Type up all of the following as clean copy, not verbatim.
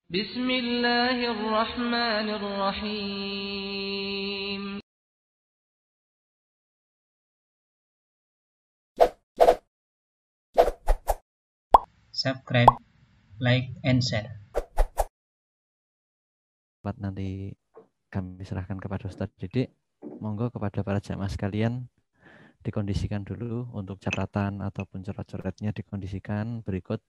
Bismillahirrahmanirrahim. Subscribe, like, and share. Nanti kami serahkan kepada Ustadz Didik. Monggo kepada para jamaah sekalian dikondisikan dulu untuk catatan ataupun coret-coretnya dikondisikan. Berikut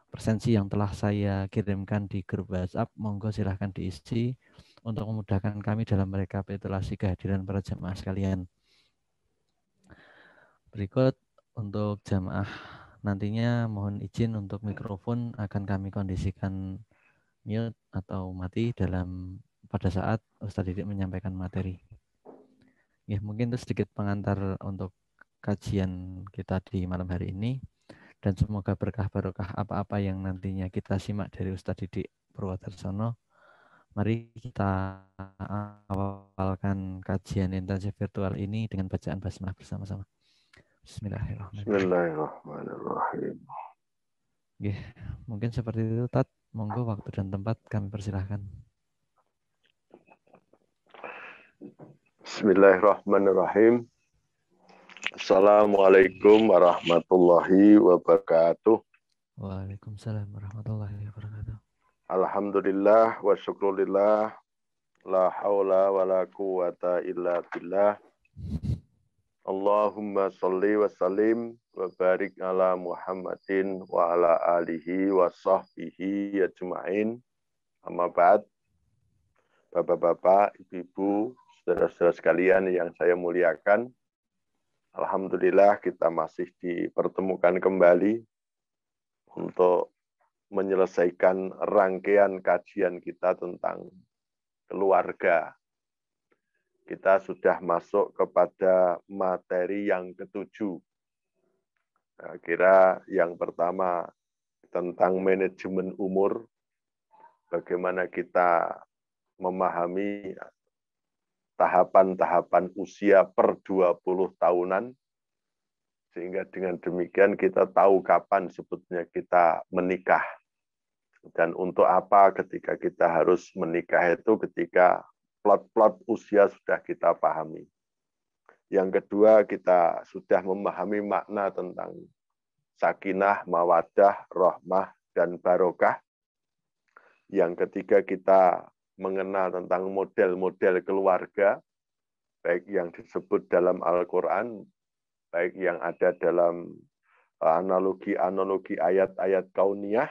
presensi yang telah saya kirimkan di grup WhatsApp. Monggo silahkan diisi untuk memudahkan kami dalam rekapitulasi kehadiran para jamaah sekalian. Berikut untuk jamaah nantinya mohon izin untuk mikrofon akan kami kondisikan mute atau mati pada saat Ustadz Didik menyampaikan materi. Ya, mungkin itu sedikit pengantar untuk kajian kita di malam hari ini, dan semoga berkah barokah apa-apa yang nantinya kita simak dari Ustadz Didik Purwodarsono. Mari kita awalkan kajian intensif virtual ini dengan bacaan basmalah bersama-sama. Bismillahirrahmanirrahim. Ya, mungkin seperti itu, Tat. Monggo waktu dan tempat kami persilahkan. Bismillahirrahmanirrahim. Assalamualaikum warahmatullahi wabarakatuh. Waalaikumsalam warahmatullahi wabarakatuh. Alhamdulillah wa syukrulillah. La hawla wa la quwata illa billah. Allahumma salli wa sallim wa barik ala Muhammadin wa ala alihi wa sahbihi ajma'in. Amma ba'd. Bapak-bapak, ibu-ibu, saudara-saudara sekalian yang saya muliakan, alhamdulillah kita masih dipertemukan kembali untuk menyelesaikan rangkaian kajian kita tentang keluarga. Kita sudah masuk kepada materi yang ketujuh. Kira yang pertama tentang manajemen umur, bagaimana kita memahami tahapan-tahapan usia per 20 tahunan, sehingga dengan demikian kita tahu kapan sebetulnya kita menikah. Dan untuk apa ketika kita harus menikah itu ketika plot-plot usia sudah kita pahami. Yang kedua, kita sudah memahami makna tentang sakinah, mawaddah, rahmah, dan barokah. Yang ketiga, kita mengenal tentang model-model keluarga, baik yang disebut dalam Al-Quran, baik yang ada dalam analogi-analogi ayat-ayat kauniyah,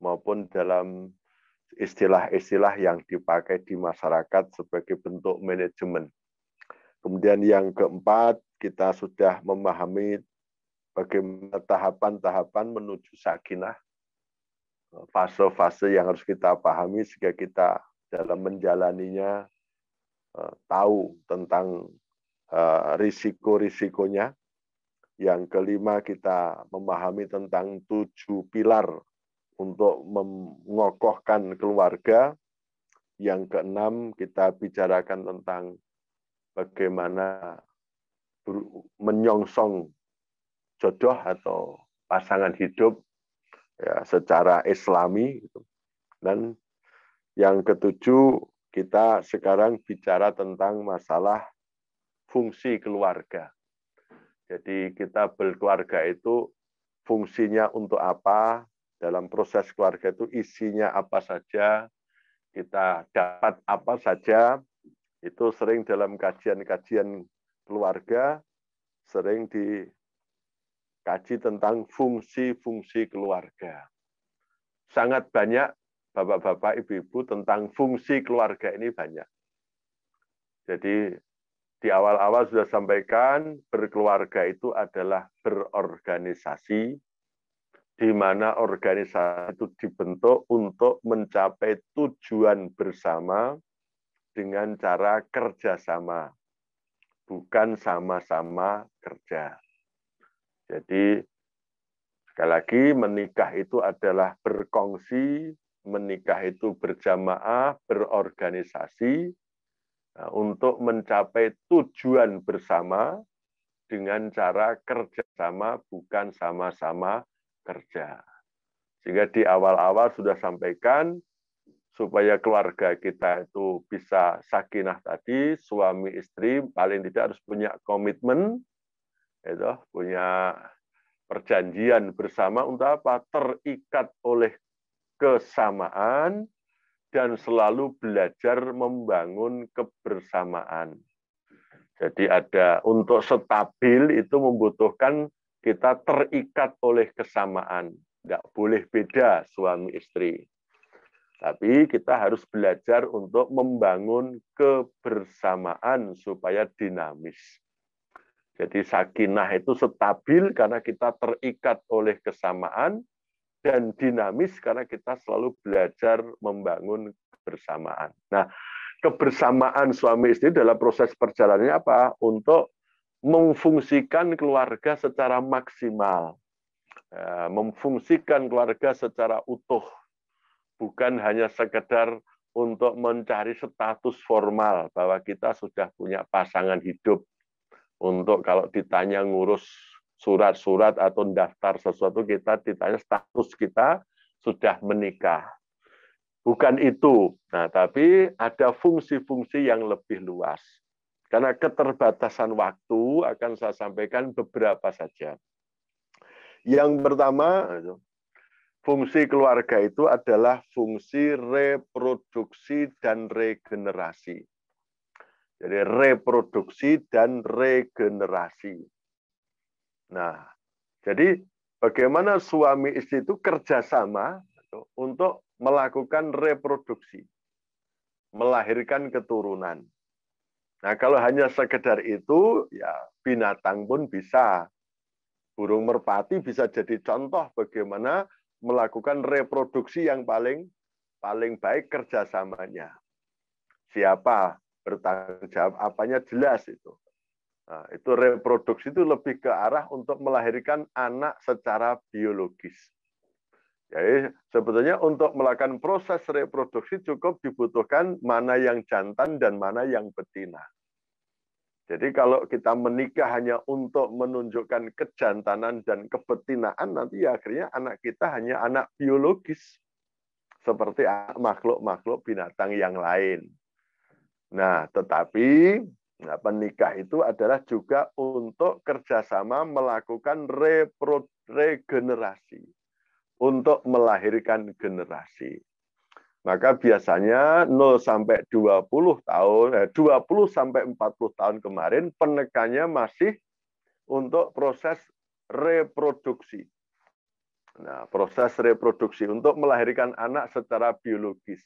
maupun dalam istilah-istilah yang dipakai di masyarakat sebagai bentuk manajemen. Kemudian yang keempat, kita sudah memahami bagaimana tahapan-tahapan menuju sakinah, fase-fase yang harus kita pahami sehingga kita dalam menjalaninya tahu tentang risiko-risikonya. Yang kelima, kita memahami tentang 7 pilar untuk mengokohkan keluarga. Yang keenam, kita bicarakan tentang bagaimana menyongsong jodoh atau pasangan hidup ya, secara islami. Dan yang ketujuh, kita sekarang bicara tentang masalah fungsi keluarga. Jadi kita berkeluarga itu fungsinya untuk apa, dalam proses keluarga itu isinya apa saja, kita dapat apa saja, itu sering dalam kajian-kajian keluarga, sering dikaji tentang fungsi-fungsi keluarga. Sangat banyak bapak-bapak, ibu-ibu tentang fungsi keluarga ini banyak. Jadi di awal-awal sudah sampaikan, berkeluarga itu adalah berorganisasi, di mana organisasi itu dibentuk untuk mencapai tujuan bersama dengan cara kerjasama, bukan sama-sama kerja. Jadi, sekali lagi, menikah itu adalah berkongsi, menikah itu berjamaah, berorganisasi, untuk mencapai tujuan bersama dengan cara kerjasama, bukan sama-sama kerja. Sehingga di awal-awal sudah sampaikan supaya keluarga kita itu bisa sakinah tadi, suami istri paling tidak harus punya komitmen, itu punya perjanjian bersama untuk apa? Terikat oleh kesamaan dan selalu belajar membangun kebersamaan. Jadi ada untuk stabil itu membutuhkan kita terikat oleh kesamaan. Tidak boleh beda suami istri. Tapi kita harus belajar untuk membangun kebersamaan supaya dinamis. Jadi sakinah itu stabil karena kita terikat oleh kesamaan dan dinamis karena kita selalu belajar membangun kebersamaan. Nah, kebersamaan suami istri dalam proses perjalanannya apa? Untuk memfungsikan keluarga secara maksimal. Memfungsikan keluarga secara utuh. Bukan hanya sekedar untuk mencari status formal bahwa kita sudah punya pasangan hidup. Untuk kalau ditanya ngurus surat-surat atau daftar sesuatu, kita ditanya status kita sudah menikah. Bukan itu. Nah, tapi ada fungsi-fungsi yang lebih luas. Karena keterbatasan waktu akan saya sampaikan beberapa saja. Yang pertama, fungsi keluarga itu adalah fungsi reproduksi dan regenerasi. Jadi reproduksi dan regenerasi. Nah, jadi bagaimana suami istri itu kerjasama untuk melakukan reproduksi, melahirkan keturunan. Nah, kalau hanya sekedar itu, ya binatang pun bisa. Burung merpati bisa jadi contoh bagaimana melakukan reproduksi yang paling baik kerjasamanya. Siapa bertanggung jawab, apanya jelas itu. Nah, itu reproduksi itu lebih ke arah untuk melahirkan anak secara biologis. Jadi sebetulnya untuk melakukan proses reproduksi cukup dibutuhkan mana yang jantan dan mana yang betina. Jadi kalau kita menikah hanya untuk menunjukkan kejantanan dan kebetinaan, nanti ya akhirnya anak kita hanya anak biologis. Seperti makhluk-makhluk binatang yang lain. Nah, tetapi penikah itu adalah juga untuk kerjasama melakukan regenerasi. Untuk melahirkan generasi. Maka biasanya 0 sampai 20 tahun, 20 sampai 40 tahun kemarin penekannya masih untuk proses reproduksi. Nah, proses reproduksi untuk melahirkan anak secara biologis.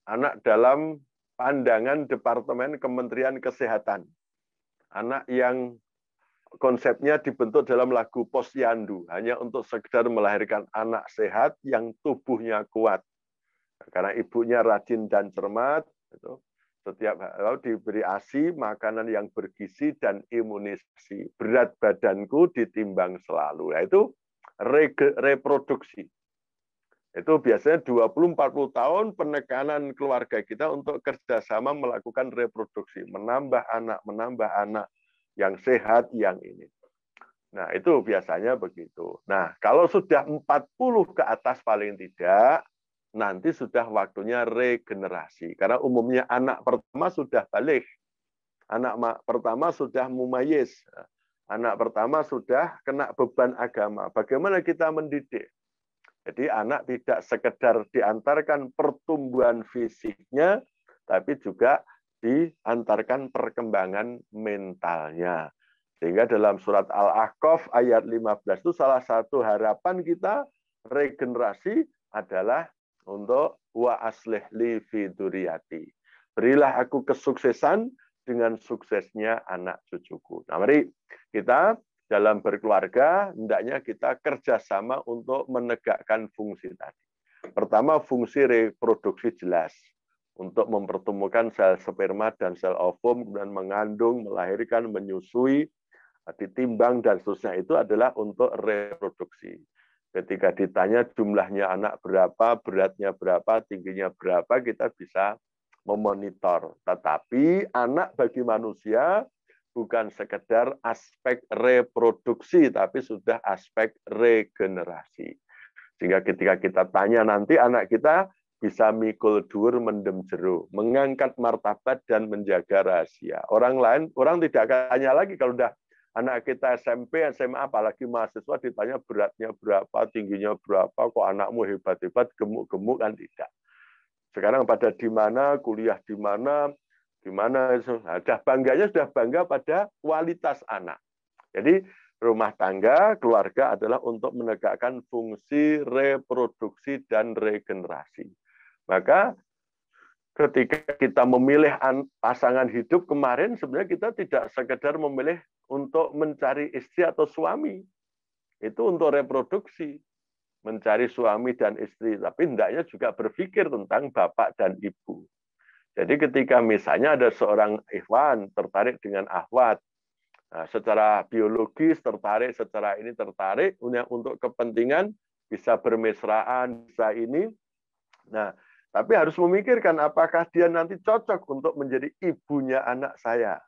Anak dalam pandangan Departemen Kementerian Kesehatan. Anak yang konsepnya dibentuk dalam lagu Posyandu, hanya untuk sekedar melahirkan anak sehat yang tubuhnya kuat. Karena ibunya rajin dan cermat, setiap hari diberi ASI, makanan yang bergizi, dan imunisasi. Berat badanku ditimbang selalu. Nah, itu reproduksi. Itu biasanya 20-40 tahun penekanan keluarga kita untuk kerjasama melakukan reproduksi. Menambah anak yang sehat, yang ini. Nah, itu biasanya begitu. Nah, kalau sudah 40 ke atas paling tidak, nanti sudah waktunya regenerasi. Karena umumnya anak pertama sudah balik. Anak pertama sudah mumayyiz. Anak pertama sudah kena beban agama. Bagaimana kita mendidik? Jadi anak tidak sekedar diantarkan pertumbuhan fisiknya, tapi juga diantarkan perkembangan mentalnya. Sehingga dalam surat Al-Ahqaf ayat 15 itu salah satu harapan kita regenerasi adalah untuk wa aslih li fi dzurriyyati. Berilah aku kesuksesan dengan suksesnya anak cucuku. Nah, mari kita dalam berkeluarga hendaknya kita kerjasama untuk menegakkan fungsi tadi. Pertama, fungsi reproduksi jelas. Untuk mempertemukan sel sperma dan sel ovum, kemudian mengandung, melahirkan, menyusui, ditimbang, dan seterusnya itu adalah untuk reproduksi. Ketika ditanya jumlahnya anak berapa, beratnya berapa, tingginya berapa, kita bisa memonitor. Tetapi anak bagi manusia bukan sekedar aspek reproduksi, tapi sudah aspek regenerasi. Sehingga ketika kita tanya nanti anak kita bisa mikul dur mendem jero, mengangkat martabat dan menjaga rahasia. Orang tidak akan tanya lagi kalau udah anak kita SMP, SMA, apalagi mahasiswa ditanya beratnya berapa, tingginya berapa, kok anakmu hebat-hebat, gemuk-gemuk, kan tidak. Sekarang pada di mana, kuliah di mana, sudah bangga pada kualitas anak. Jadi rumah tangga, keluarga adalah untuk menegakkan fungsi reproduksi dan regenerasi. Maka ketika kita memilih pasangan hidup kemarin, sebenarnya kita tidak sekedar memilih untuk mencari istri atau suami. Itu untuk reproduksi, mencari suami dan istri. Tapi hendaknya juga berpikir tentang bapak dan ibu. Jadi ketika misalnya ada seorang ikhwan tertarik dengan akhwat, nah, secara biologis tertarik, secara ini tertarik, untuk kepentingan bisa bermesraan, bisa ini. Nah, tapi harus memikirkan apakah dia nanti cocok untuk menjadi ibunya anak saya.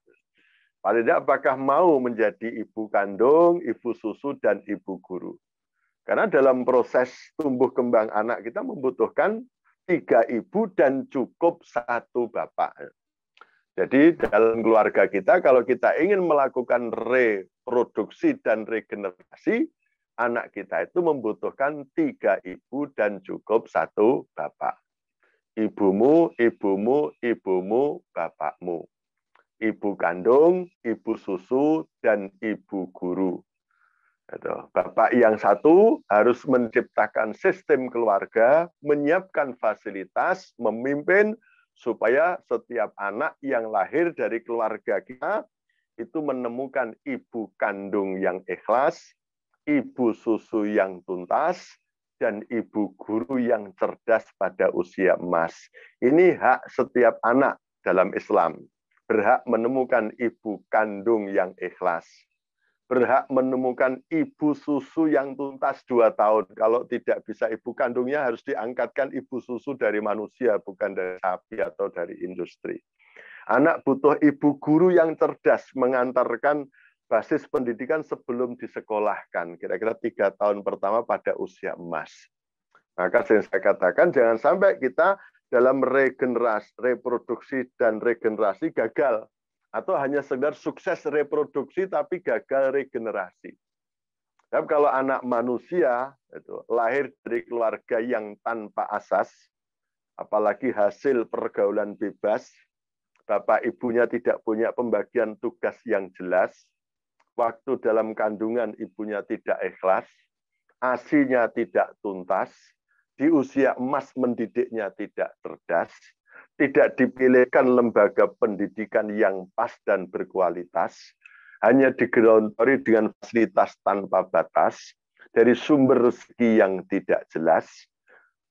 Paling tidak apakah mau menjadi ibu kandung, ibu susu, dan ibu guru. Karena dalam proses tumbuh kembang anak kita membutuhkan 3 ibu dan cukup 1 bapak. Jadi dalam keluarga kita, kalau kita ingin melakukan reproduksi dan regenerasi, anak kita itu membutuhkan 3 ibu dan cukup 1 bapak. Ibumu, ibumu, ibumu, bapakmu. Ibu kandung, ibu susu, dan ibu guru. Bapak yang satu harus menciptakan sistem keluarga, menyiapkan fasilitas, memimpin, supaya setiap anak yang lahir dari keluarga kita itu menemukan ibu kandung yang ikhlas, ibu susu yang tuntas, dan ibu guru yang cerdas pada usia emas. Ini hak setiap anak dalam Islam. Berhak menemukan ibu kandung yang ikhlas. Berhak menemukan ibu susu yang tuntas 2 tahun. Kalau tidak bisa ibu kandungnya, harus diangkatkan ibu susu dari manusia, bukan dari sapi atau dari industri. Anak butuh ibu guru yang cerdas, mengantarkan basis pendidikan sebelum disekolahkan, kira-kira 3 tahun pertama pada usia emas. Maka saya katakan jangan sampai kita dalam regenerasi, reproduksi dan regenerasi gagal, atau hanya sekedar sukses reproduksi tapi gagal regenerasi. Tapi kalau anak manusia itu lahir dari keluarga yang tanpa asas, apalagi hasil pergaulan bebas, bapak ibunya tidak punya pembagian tugas yang jelas, waktu dalam kandungan ibunya tidak ikhlas, ASI-nya tidak tuntas, di usia emas mendidiknya tidak cerdas, tidak dipilihkan lembaga pendidikan yang pas dan berkualitas, hanya digelontori dengan fasilitas tanpa batas, dari sumber rezeki yang tidak jelas.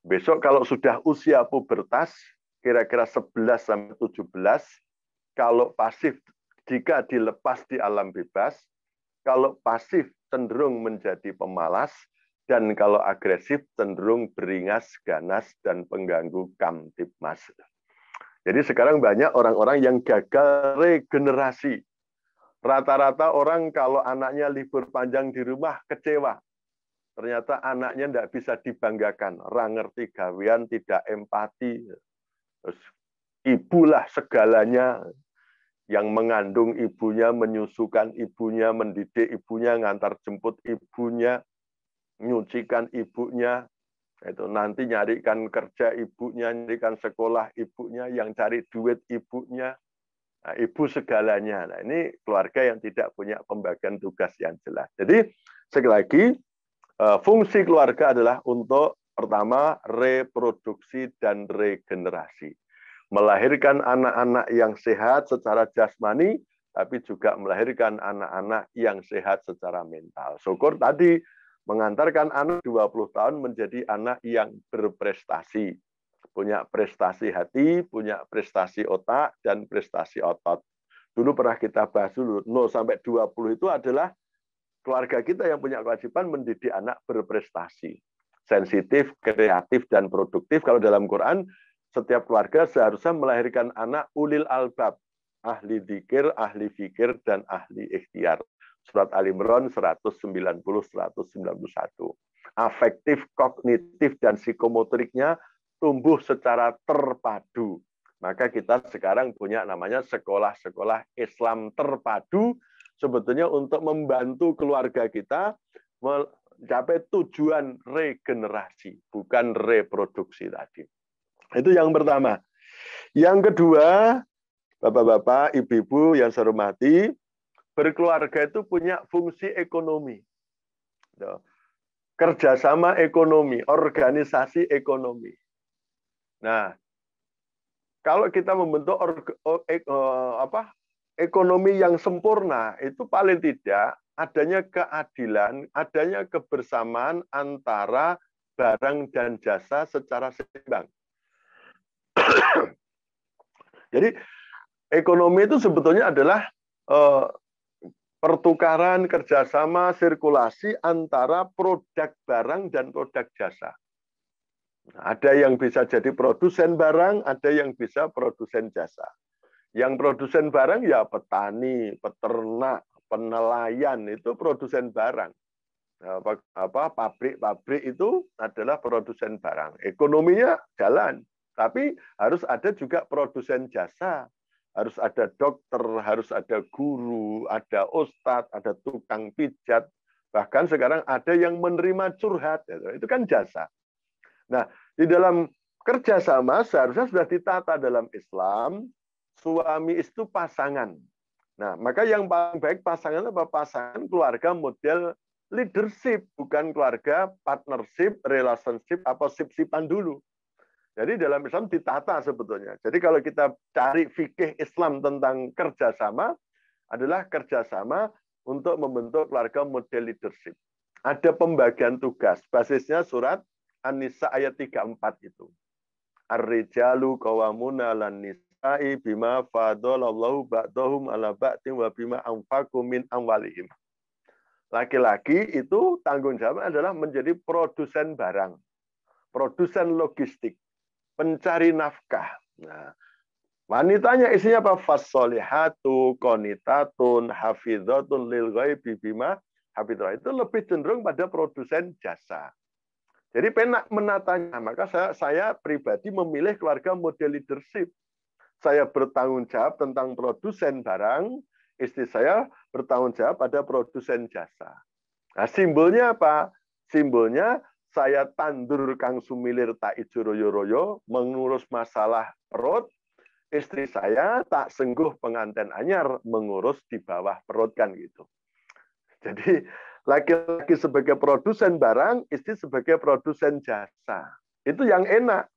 Besok kalau sudah usia pubertas, kira-kira 11-17, kalau pasif jika dilepas di alam bebas, kalau pasif cenderung menjadi pemalas, dan kalau agresif cenderung beringas, ganas, dan pengganggu kamtipmas. Jadi sekarang banyak orang-orang yang gagal regenerasi. Rata-rata orang kalau anaknya libur panjang di rumah kecewa. Ternyata anaknya tidak bisa dibanggakan. Ra ngerti gawean, tidak empati. Terus ibulah segalanya. Yang mengandung ibunya, menyusukan ibunya, mendidik ibunya, ngantar jemput ibunya, nyucikan ibunya, itu nanti nyarikan kerja ibunya, nyarikan sekolah ibunya, yang cari duit ibunya, nah, ibu segalanya. Nah, ini keluarga yang tidak punya pembagian tugas yang jelas. Jadi sekali lagi fungsi keluarga adalah untuk pertama reproduksi dan regenerasi. Melahirkan anak-anak yang sehat secara jasmani, tapi juga melahirkan anak-anak yang sehat secara mental. Syukur tadi mengantarkan anak 20 tahun menjadi anak yang berprestasi. Punya prestasi hati, punya prestasi otak, dan prestasi otot. Dulu pernah kita bahas dulu, 0-20 itu adalah keluarga kita yang punya kewajiban mendidik anak berprestasi. Sensitif, kreatif, dan produktif. Kalau dalam Quran, setiap keluarga seharusnya melahirkan anak ulil albab, ahli dzikir, ahli fikir, dan ahli ikhtiar. Surat Al-Imran 190-191. Afektif, kognitif, dan psikomotoriknya tumbuh secara terpadu. Maka kita sekarang punya namanya sekolah-sekolah Islam terpadu, sebetulnya untuk membantu keluarga kita mencapai tujuan regenerasi, bukan reproduksi tadi. Itu yang pertama. Yang kedua, Bapak-bapak, ibu-ibu yang saya hormati, berkeluarga itu punya fungsi ekonomi. Kerjasama ekonomi, organisasi ekonomi. Nah, kalau kita membentuk ekonomi yang sempurna, itu paling tidak adanya keadilan, adanya kebersamaan antara barang dan jasa secara seimbang. Jadi ekonomi itu sebetulnya adalah pertukaran, kerjasama, sirkulasi antara produk barang dan produk jasa. Ada yang bisa jadi produsen barang, ada yang bisa produsen jasa. Yang produsen barang ya petani, peternak, penelayan itu produsen barang. Pabrik-pabrik itu adalah produsen barang. Ekonominya jalan, tapi harus ada juga produsen jasa. Harus ada dokter, harus ada guru, ada ustadz, ada tukang pijat. Bahkan sekarang ada yang menerima curhat. Itu kan jasa. Nah, di dalam kerjasama seharusnya sudah ditata dalam Islam, suami itu pasangan. Nah, maka yang paling baik pasangan apa? Pasangan keluarga model leadership, bukan keluarga partnership, relationship, apa sip-sipan dulu. Jadi dalam Islam ditata sebetulnya. Jadi kalau kita cari fikih Islam tentang kerjasama, adalah kerjasama untuk membentuk keluarga model leadership. Ada pembagian tugas, basisnya surat An-Nisa ayat 34 itu. Ar-rijalu qawwamuna 'alan nisa'i bima fadalallahu ba'dahum 'ala ba'din wa bima anfaqu min amwalihim. Laki-laki itu tanggung jawab adalah menjadi produsen barang, produsen logistik, pencari nafkah. Nah, wanitanya isinya apa? Fassolihatu qanitatun hafizatun lil ghaibi bima hafizallah. Itu lebih cenderung pada produsen jasa. Jadi penak menatanya, maka saya pribadi memilih keluarga model leadership. Saya bertanggung jawab tentang produsen barang, istri saya bertanggung jawab pada produsen jasa. Nah, simbolnya apa? Simbolnya saya tandur Kang Sumilir tak ijo royo-royo, mengurus masalah perut, istri saya tak sengguh penganten anyar, mengurus di bawah perut, kan gitu. Jadi laki-laki sebagai produsen barang, istri sebagai produsen jasa. Itu yang enak.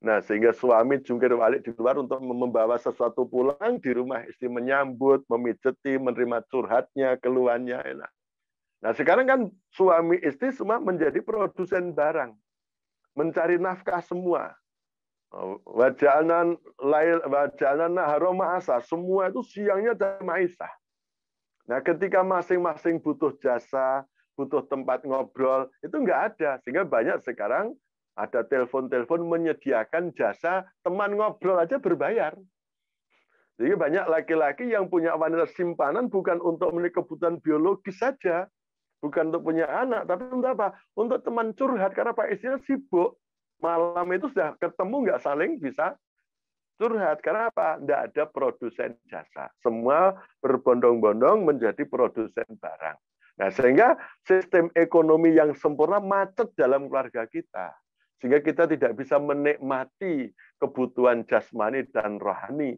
Nah, sehingga suami jungkir balik di luar untuk membawa sesuatu pulang, di rumah istri menyambut, memijeti, menerima curhatnya, keluhannya, enak. Nah, sekarang kan suami istri semua menjadi produsen barang. Mencari nafkah semua. Waja'alna nahara ma'asa. Semua itu siangnya dari Maisah. Nah, ketika masing-masing butuh jasa, butuh tempat ngobrol, itu nggak ada. Sehingga banyak sekarang ada telepon-telepon menyediakan jasa teman ngobrol aja berbayar. Jadi banyak laki-laki yang punya wanita simpanan bukan untuk memenuhi kebutuhan biologis saja, bukan untuk punya anak, tapi untuk apa? Untuk teman curhat, karena Pak istrinya sibuk. Malam itu sudah ketemu nggak saling bisa curhat. Karena apa? Tidak ada produsen jasa. Semua berbondong-bondong menjadi produsen barang. Nah, sehingga sistem ekonomi yang sempurna macet dalam keluarga kita. Sehingga kita tidak bisa menikmati kebutuhan jasmani dan rohani.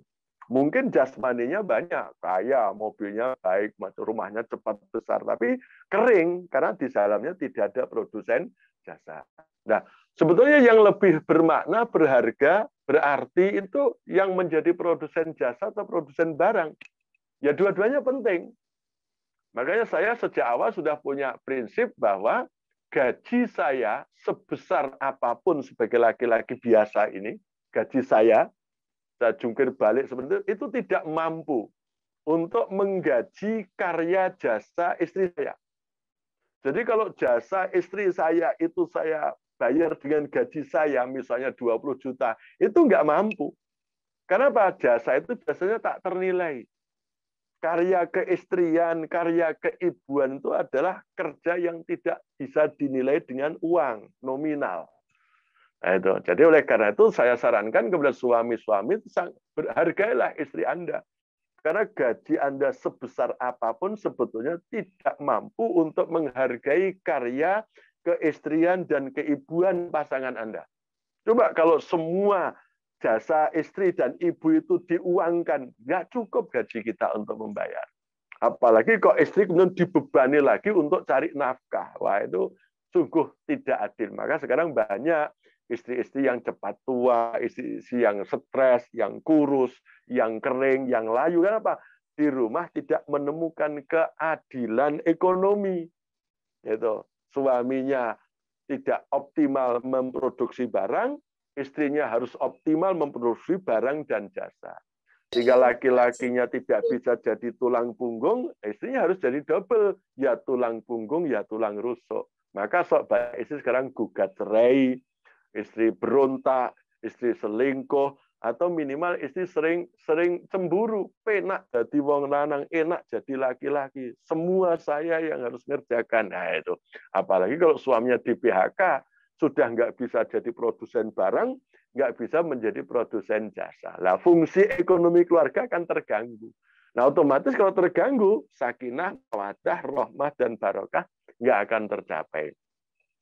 Mungkin jasmaninya banyak, kaya, mobilnya baik, rumahnya cepat besar, tapi kering karena di dalamnya tidak ada produsen jasa. Nah, sebetulnya yang lebih bermakna, berharga, berarti itu yang menjadi produsen jasa atau produsen barang. Ya dua-duanya penting. Makanya saya sejak awal sudah punya prinsip bahwa gaji saya sebesar apapun sebagai laki-laki biasa ini, gaji saya jungkir balik seperti itu tidak mampu untuk menggaji karya jasa istri saya. Jadi kalau jasa istri saya itu saya bayar dengan gaji saya, misalnya 20 juta, itu nggak mampu. Karena apa? Jasa itu biasanya tak ternilai. Karya keistrian, karya keibuan itu adalah kerja yang tidak bisa dinilai dengan uang nominal. Nah, itu. Jadi oleh karena itu saya sarankan kepada suami-suami, berhargailah istri Anda. Karena gaji Anda sebesar apapun sebetulnya tidak mampu untuk menghargai karya, keistrian, dan keibuan pasangan Anda. Coba kalau semua jasa istri dan ibu itu diuangkan, nggak cukup gaji kita untuk membayar. Apalagi kok istri kemudian dibebani lagi untuk cari nafkah. Wah, itu sungguh tidak adil. Maka sekarang banyak istri-istri yang cepat tua, istri-istri yang stres, yang kurus, yang kering, yang layu. Kenapa? Di rumah tidak menemukan keadilan ekonomi. Itu suaminya tidak optimal memproduksi barang, istrinya harus optimal memproduksi barang dan jasa. Jika laki-lakinya tidak bisa jadi tulang punggung, istrinya harus jadi double, ya tulang punggung, ya tulang rusuk. Maka sok baik istri sekarang gugat cerai, istri berontak, istri selingkuh, atau minimal istri sering cemburu, penak jadi wong lanang, enak jadi laki-laki. Semua saya yang harus ngerjakan. Nah itu. Apalagi kalau suaminya di PHK, sudah nggak bisa jadi produsen barang, nggak bisa menjadi produsen jasa. Nah, fungsi ekonomi keluarga akan terganggu. Nah, otomatis kalau terganggu, sakinah, mawaddah, rahmah, dan barokah nggak akan tercapai.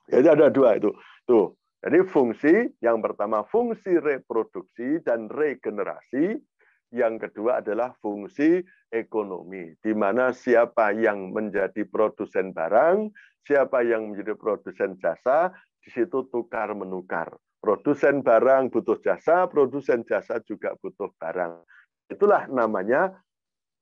Jadi ada dua itu. Tuh. Jadi fungsi, yang pertama fungsi reproduksi dan regenerasi, yang kedua adalah fungsi ekonomi, di mana siapa yang menjadi produsen barang, siapa yang menjadi produsen jasa, di situ tukar-menukar. Produsen barang butuh jasa, produsen jasa juga butuh barang. Itulah namanya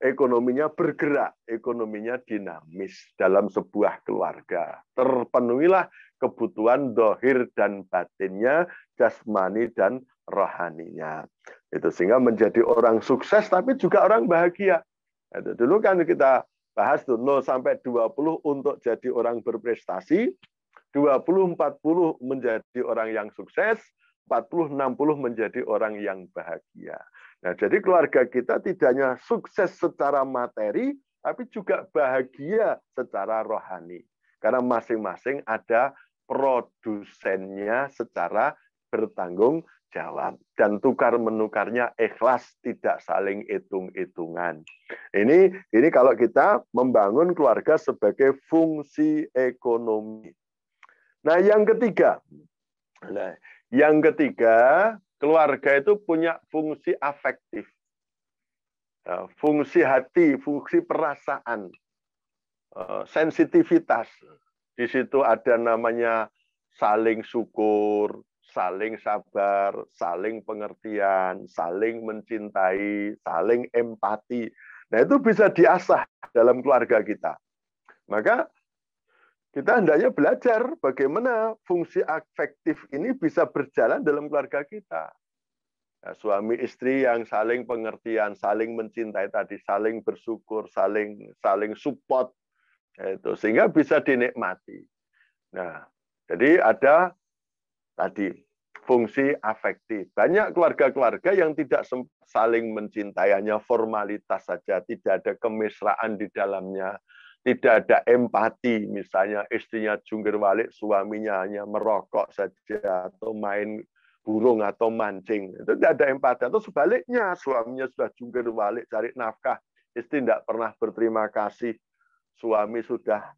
ekonominya bergerak, ekonominya dinamis dalam sebuah keluarga. Terpenuhilah kebutuhan dohir dan batinnya, jasmani dan rohaninya. Itu sehingga menjadi orang sukses tapi juga orang bahagia. Itu dulu kan kita bahas tuh 0 sampai 20 untuk jadi orang berprestasi, 20-40 menjadi orang yang sukses, 40-60 menjadi orang yang bahagia. Nah, jadi keluarga kita tidak hanya sukses secara materi, tapi juga bahagia secara rohani. Karena masing-masing ada produsennya secara bertanggung jawab. Dan tukar-menukarnya ikhlas, tidak saling hitung-hitungan. Ini kalau kita membangun keluarga sebagai fungsi ekonomi. Nah, yang ketiga, keluarga itu punya fungsi afektif, fungsi hati, fungsi perasaan, sensitivitas. Di situ ada namanya saling syukur, saling sabar, saling pengertian, saling mencintai, saling empati. Nah, itu bisa diasah dalam keluarga kita. Maka kita hendaknya belajar bagaimana fungsi afektif ini bisa berjalan dalam keluarga kita. Nah, suami istri yang saling pengertian, saling mencintai tadi, saling bersyukur, saling support, itu sehingga bisa dinikmati. Nah, jadi ada tadi fungsi afektif. Banyak keluarga-keluarga yang tidak saling mencintai, hanya formalitas saja, tidak ada kemesraan di dalamnya. Tidak ada empati, misalnya istrinya jungkir balik, suaminya hanya merokok saja, atau main burung, atau mancing. Itu tidak ada empati. Atau sebaliknya, suaminya sudah jungkir balik, cari nafkah, istri tidak pernah berterima kasih. Suami sudah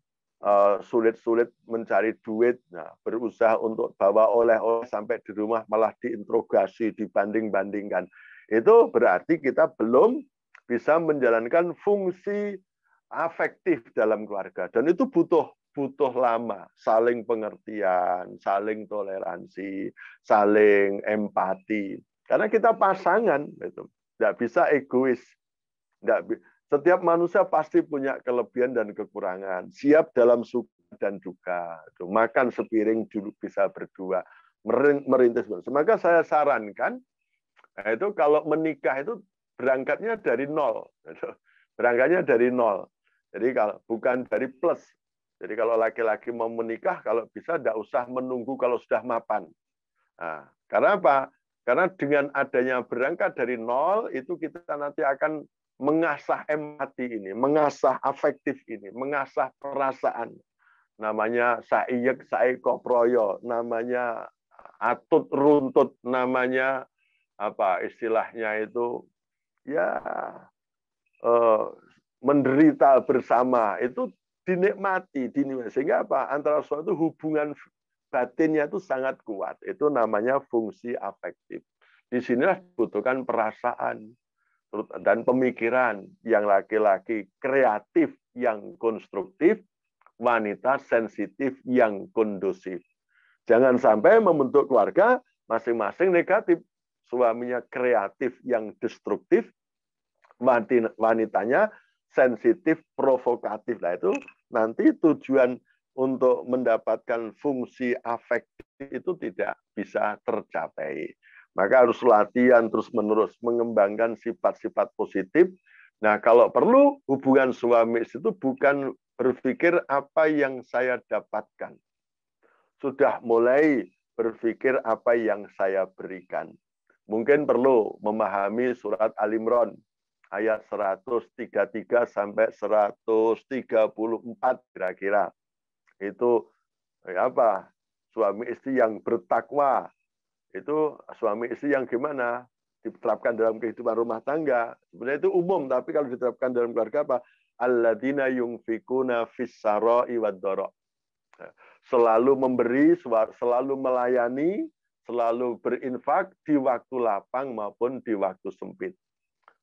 sulit-sulit mencari duit, nah, berusaha untuk bawa oleh-oleh sampai di rumah malah diinterogasi, dibanding-bandingkan. Itu berarti kita belum bisa menjalankan fungsi afektif dalam keluarga, dan itu butuh lama, saling pengertian, saling toleransi, saling empati, karena kita pasangan, itu tidak bisa egois. Setiap manusia pasti punya kelebihan dan kekurangan, siap dalam suka dan duka. Makan sepiring dulu bisa berdua, merintis. Maka saya sarankan itu kalau menikah itu berangkatnya dari nol, berangkatnya dari nol. Jadi kalau bukan dari plus. Jadi kalau laki-laki mau menikah, kalau bisa tidak usah menunggu kalau sudah mapan. Nah, karena apa? Karena dengan adanya berangkat dari nol, itu kita nanti akan mengasah empati ini, mengasah afektif ini, mengasah perasaan. Namanya saiyek saiko proyo, namanya atut runtut namanya apa istilahnya itu ya menderita bersama itu dinikmati, sehingga apa antara suatu hubungan batinnya itu sangat kuat. Itu namanya fungsi afektif. Di sinilah dibutuhkan perasaan dan pemikiran yang laki-laki kreatif yang konstruktif, wanita sensitif yang kondusif. Jangan sampai membentuk keluarga masing-masing negatif. Suaminya kreatif yang destruktif, wanitanya sensitif provokatif. Nah itu nanti tujuan untuk mendapatkan fungsi afektif itu tidak bisa tercapai. Maka harus latihan terus-menerus mengembangkan sifat-sifat positif. Nah, kalau perlu hubungan suami istri itu bukan berpikir apa yang saya dapatkan. Sudah mulai berpikir apa yang saya berikan. Mungkin perlu memahami surat Al-Imran ayat 133 sampai 134 kira-kira. Itu apa? Suami istri yang bertakwa. Itu suami istri yang gimana? Diterapkan dalam kehidupan rumah tangga. Sebenarnya itu umum, tapi kalau diterapkan dalam keluarga apa? Alladzina yunfikuna fis-sarai wad-dara. Selalu memberi, selalu melayani, selalu berinfak di waktu lapang maupun di waktu sempit.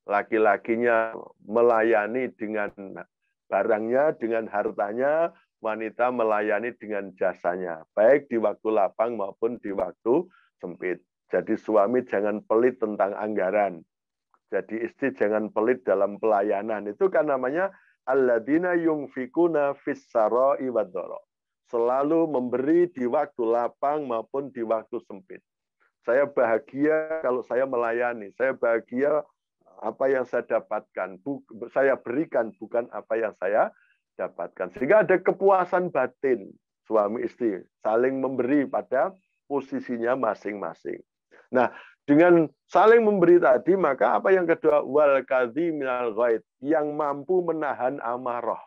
Laki-lakinya melayani dengan barangnya, dengan hartanya, wanita melayani dengan jasanya, baik di waktu lapang maupun di waktu sempit. Jadi suami jangan pelit tentang anggaran. Jadi istri jangan pelit dalam pelayanan. Itu kan namanya alladzina yunfikuna fis-sarai wad-dara. Selalu memberi di waktu lapang maupun di waktu sempit. Saya bahagia kalau saya melayani. Saya bahagia apa yang saya dapatkan. Saya berikan bukan apa yang saya dapatkan. Sehingga ada kepuasan batin suami istri. Saling memberi pada posisinya masing-masing. Nah, dengan saling memberi tadi, maka apa yang kedua? Wal kadhiminal ghaid, yang mampu menahan amarah.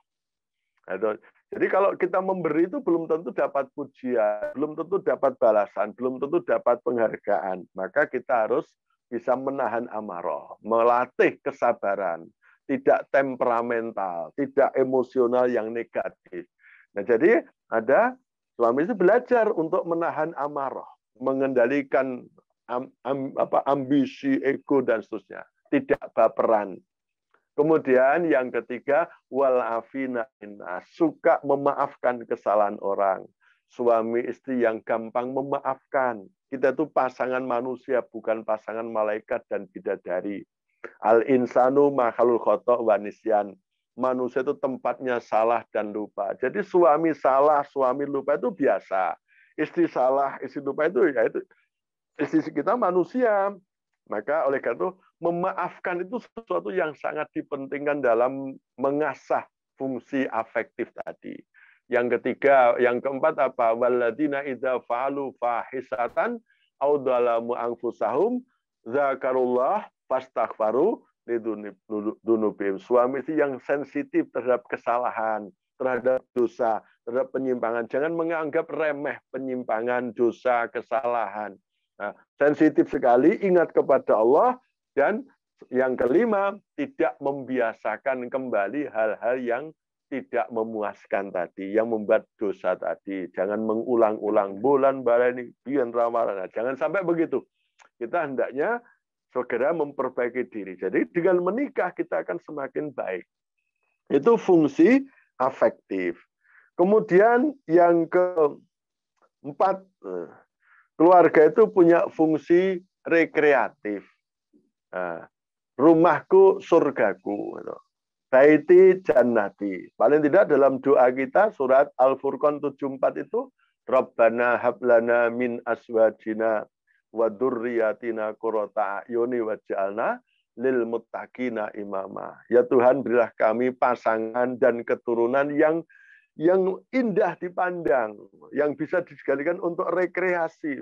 Jadi kalau kita memberi itu belum tentu dapat pujian, belum tentu dapat balasan, belum tentu dapat penghargaan. Maka kita harus bisa menahan amarah, melatih kesabaran, tidak temperamental, tidak emosional yang negatif. Nah, jadi ada suami itu belajar untuk menahan amarah, mengendalikan ambisi, ego, dan seterusnya. Tidak baperan. Kemudian yang ketiga, wal afina innas, suka memaafkan kesalahan orang. Suami istri yang gampang memaafkan. Kita itu pasangan manusia, bukan pasangan malaikat dan bidadari. Al-insanu makhluk khata' wa nisyan. Manusia itu tempatnya salah dan lupa. Jadi suami salah, suami lupa itu biasa. Istri salah, istri lupa itu ya itu istri kita manusia. Maka oleh karena itu memaafkan itu sesuatu yang sangat dipentingkan dalam mengasah fungsi afektif tadi. Yang ketiga, yang keempat apa? Walladzina idza fa'alu fahisatan aw dzalamu anfusahum zakarullah fastaghfaru lidunubihim. Suami itu yang sensitif terhadap kesalahan, terhadap dosa, terhadap penyimpangan. Jangan menganggap remeh penyimpangan, dosa, kesalahan. Nah, sensitif sekali, ingat kepada Allah. Dan yang kelima, tidak membiasakan kembali hal-hal yang tidak memuaskan tadi, yang membuat dosa tadi. Jangan mengulang-ulang, bulan baleni, bian ramadhan. Jangan sampai begitu. Kita hendaknya segera memperbaiki diri. Jadi dengan menikah kita akan semakin baik. Itu fungsi afektif. Kemudian yang keempat, keluarga itu punya fungsi rekreatif. Nah, rumahku surgaku. Baiti jannati. Paling tidak dalam doa kita surat Al-Furqan 74 itu Rabbana hablana min aswajina wa dzurriyyatina qurrata a'yuni waj'alna lil muttaqina imama. Ya Tuhan, berilah kami pasangan dan keturunan yang indah dipandang, yang bisa dijadikan untuk rekreasi,